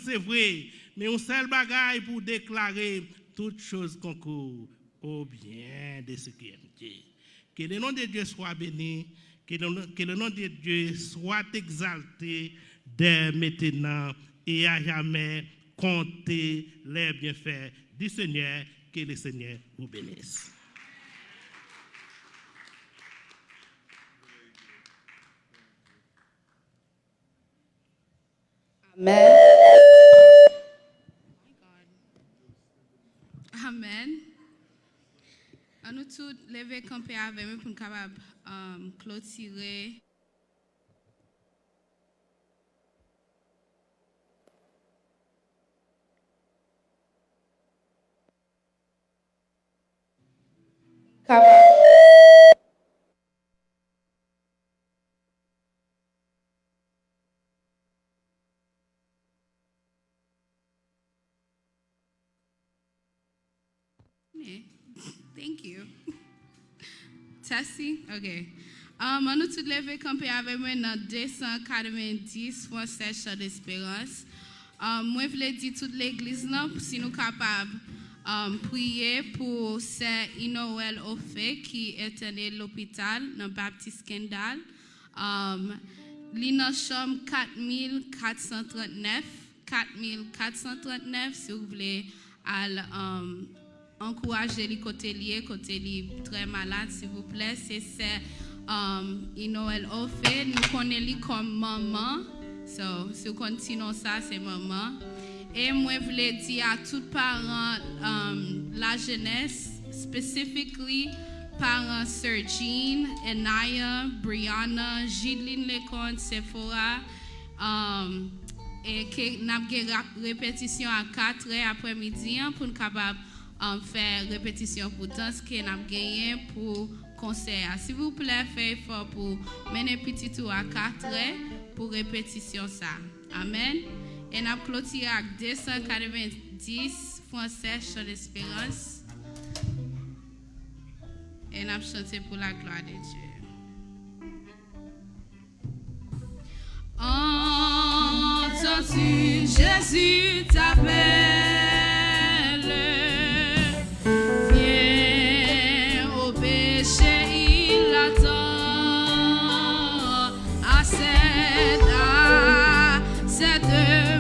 c'est vrai. Mais un seul bagaille pour déclarer toutes choses concourent au bien de ce qui est Dieu. Que le nom de Dieu soit béni, que le nom de Dieu soit exalté dès maintenant et à jamais. Comptez les bienfaits du Seigneur, que le Seigneur vous bénisse. Amen. Amen. À nous tous lever camper avec nous pour nous capable clôturer. Thank you. Tessie? OK. On nous tous lever camper avec moi dans 290 Français Chant d'Espérance. Moi, je voulais dire toute l'église, si nous sommes capables prier pour Sir Inoël Ofe qui est à l'hôpital dans Baptiste Kendall. L'ina chambre 4439. 4439, si vous voulez, encourager les côté lié, très malade, s'il vous plaît. C'est Inoël Ofe. Nous connaissons comme maman. So, si vous continuez ça, c'est maman. Et moi, je voulais dire à tous les parents, la jeunesse, spécifiquement parents Sir Jean, Enaya, Brianna, Gilline Lecon, Sephora, et que n'a répétition à 4 heures après-midi pour nous capable faire répétition pour danse que n'a gagné pour concert. S'il vous plaît, faites effort pour mener petit tour à 4 heures pour répétition ça. Amen. Et n'a clôturé avec 290 français chant d'espérance. Et n'a chanté pour la gloire de Dieu. Entends-tu, Jésus t'appelle. Viens au péché, il attend. À cette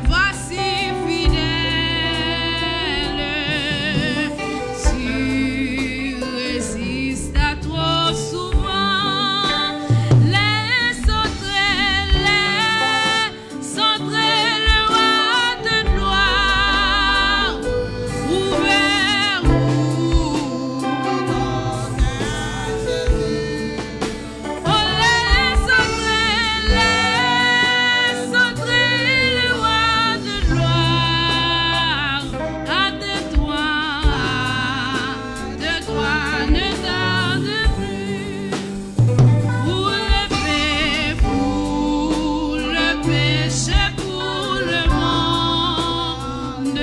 voix si fidèle. Tu résistes à trop souvent. Laisse entrer le roi de gloire. Ouvert oh, laisse entrer le roi de gloire. Hâte-toi, de toi ne tarde plus. Pour le péché, pour le monde,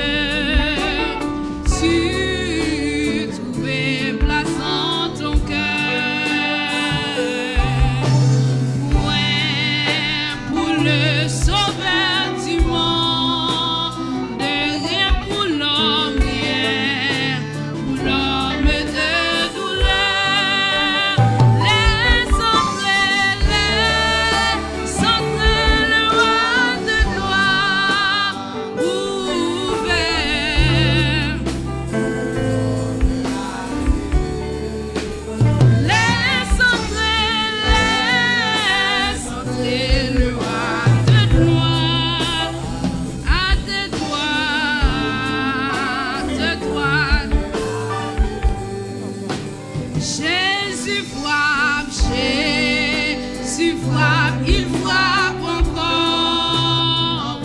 tu trouvais place en ton cœur. Pour le sauveur du monde, rien pour l'homme, rien pour l'homme de douleur. Laisse entrer le roi de gloire. Ouvert. Laisse entrer le roi de gloire. Hâte-toi, Jésus frappe, il frappe encore.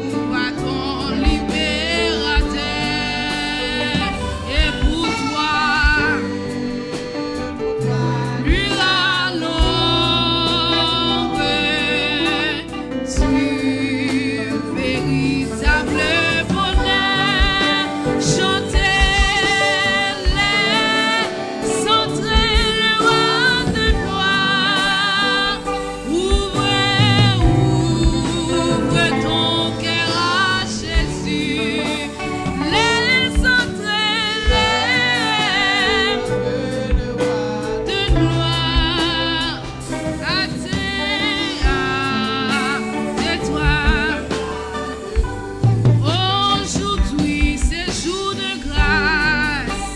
Où va ton libérateur? Et pour toi, lui la longue, tu véritable bonheur. Chantez-les, centrez le roi de gloire. Ouvre ton cœur à Jésus. Laisse entrer le roi de gloire. Hâte-toi. Aujourd'hui, c'est jour de grâce.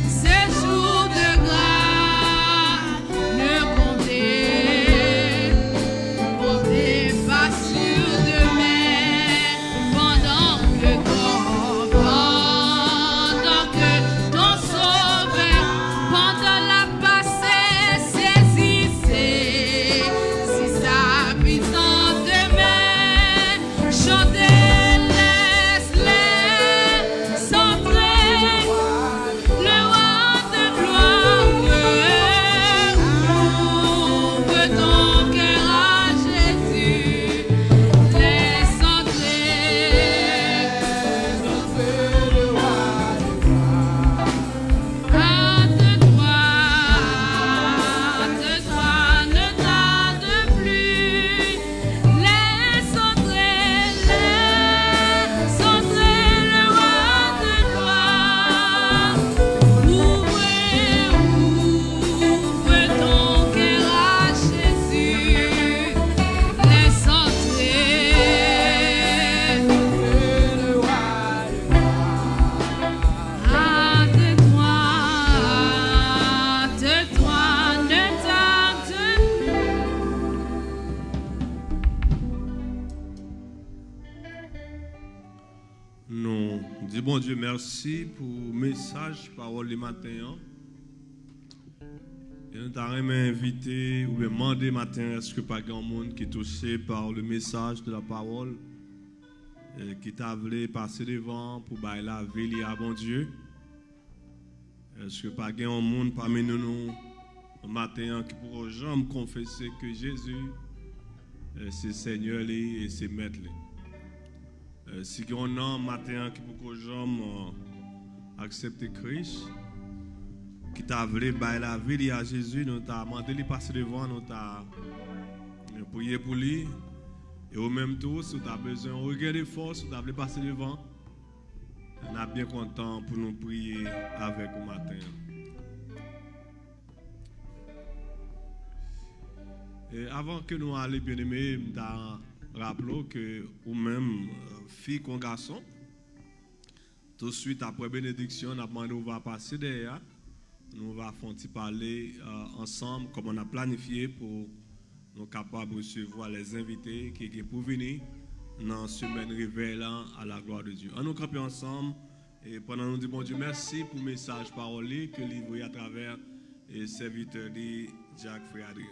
C'est jour de grâce. Ne comptez pas sur demain. Pendant que ton sauveur, pendant la passée, saisissez si sa puissante main. Chantez, laisse-les centrer le roi de gloire. Ouvre ton cœur à Jésus. Laisse entrer le roi de gloire. Hâte-toi, ne tarde plus. Laisse entrer le roi de gloire. Ouvre ton cœur à Jésus. Laisse entrer le roi de gloire. Hâte-toi, ne tarde Nous disons bon Dieu merci pour le message, parole le matin. Et nous t'avons invité ou demandé matin, est-ce que pas grand monde qui est touché par le message de la parole, qui t'a voulu passer devant pour bailler la vie à bon Dieu? Est-ce que pas grand monde parmi nous matin qui pourra jamais confesser que Jésus c'est Seigneur et c'est Maître? Si on a un matin qui pourra jamais accepter Christ, qui t'a voulu bailler la vie à Jésus, nous t'a demandé de passer devant, nous t'a prié pour lui. Et au même temps, si tu as besoin de regarder force, si tu as voulu passer devant, on est bien content pour nous prier avec au matin. Et avant que nous allions, bien aimé, je rappelle que ou même fille ou garçon, tout de suite après bénédiction, on a demandé où va passer derrière. Nous allons parler ensemble comme on a planifié pour nous capables de recevoir les invités qui sont pour venir dans la semaine révélant à la gloire de Dieu. On nous camper ensemble et pendant nous disons bon Dieu merci pour le message parolé que livré à travers le serviteur de Jacques Fréadrien.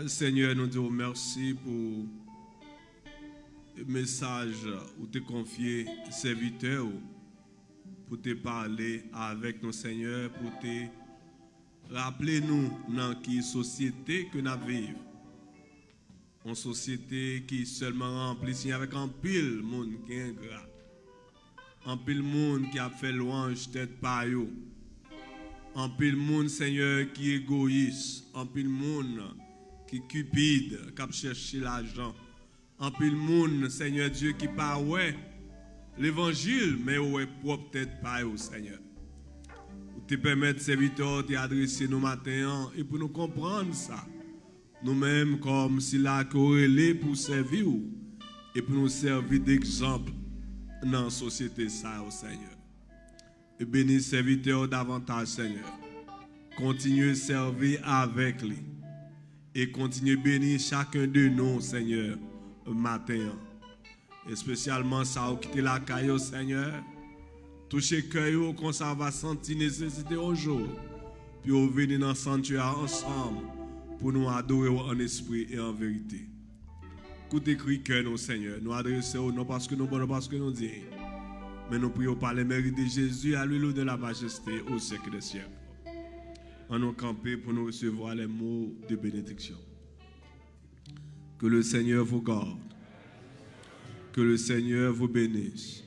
Seigneur, nous disons merci pour le message où tu as confié serviteur pour te parler avec nos seigneurs, pour te rappeler nous dans quelle société que nous vivons. Une société qui est seulement remplie avec un pile monde qui est ingrat. Un pile monde qui a fait louange tête par eux. Un pile monde, Seigneur, qui est égoïste. Un pile monde qui est cupide, qui a cherché l'argent. Un pile monde, Seigneur Dieu, qui pas ouais l'évangile, mais ouais propre tête par eux, Seigneur. Pour te permettre, serviteur, de adresser nos matins et pour nous comprendre ça. Nous-mêmes, comme si la corrélée pour servir et pour nous servir d'exemple dans la société, ça, au Seigneur. Et bénis serviteur davantage, Seigneur. Continuez à servir avec lui. Et continuez à bénir chacun de nous, Seigneur, matin. Et spécialement ça, qui la caillou, Seigneur. Touchez le cœur, qu'on ça va sentir nécessité au jour. Puis on venir dans le sanctuaire ensemble pour nous adorer en esprit et en vérité. Écoutez, cri cœur, nous, Seigneur. Nous adressons non parce que nous bon, parce que nous disons. Mais nous prions par les mérites de Jésus, à lui de la majesté au siècle des siècles. On nous camper pour nous recevoir les mots de bénédiction. Que le Seigneur vous garde. Que le Seigneur vous bénisse.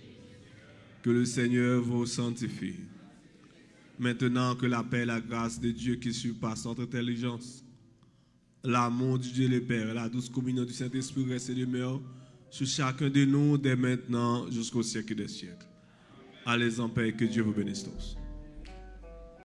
Que le Seigneur vous sanctifie. Maintenant que la paix et la grâce de Dieu qui surpasse notre intelligence, l'amour du Dieu le Père, la douce communion du Saint-Esprit reste et demeure sur chacun de nous dès maintenant jusqu'au siècle des siècles. Allez en paix, que Dieu vous bénisse tous.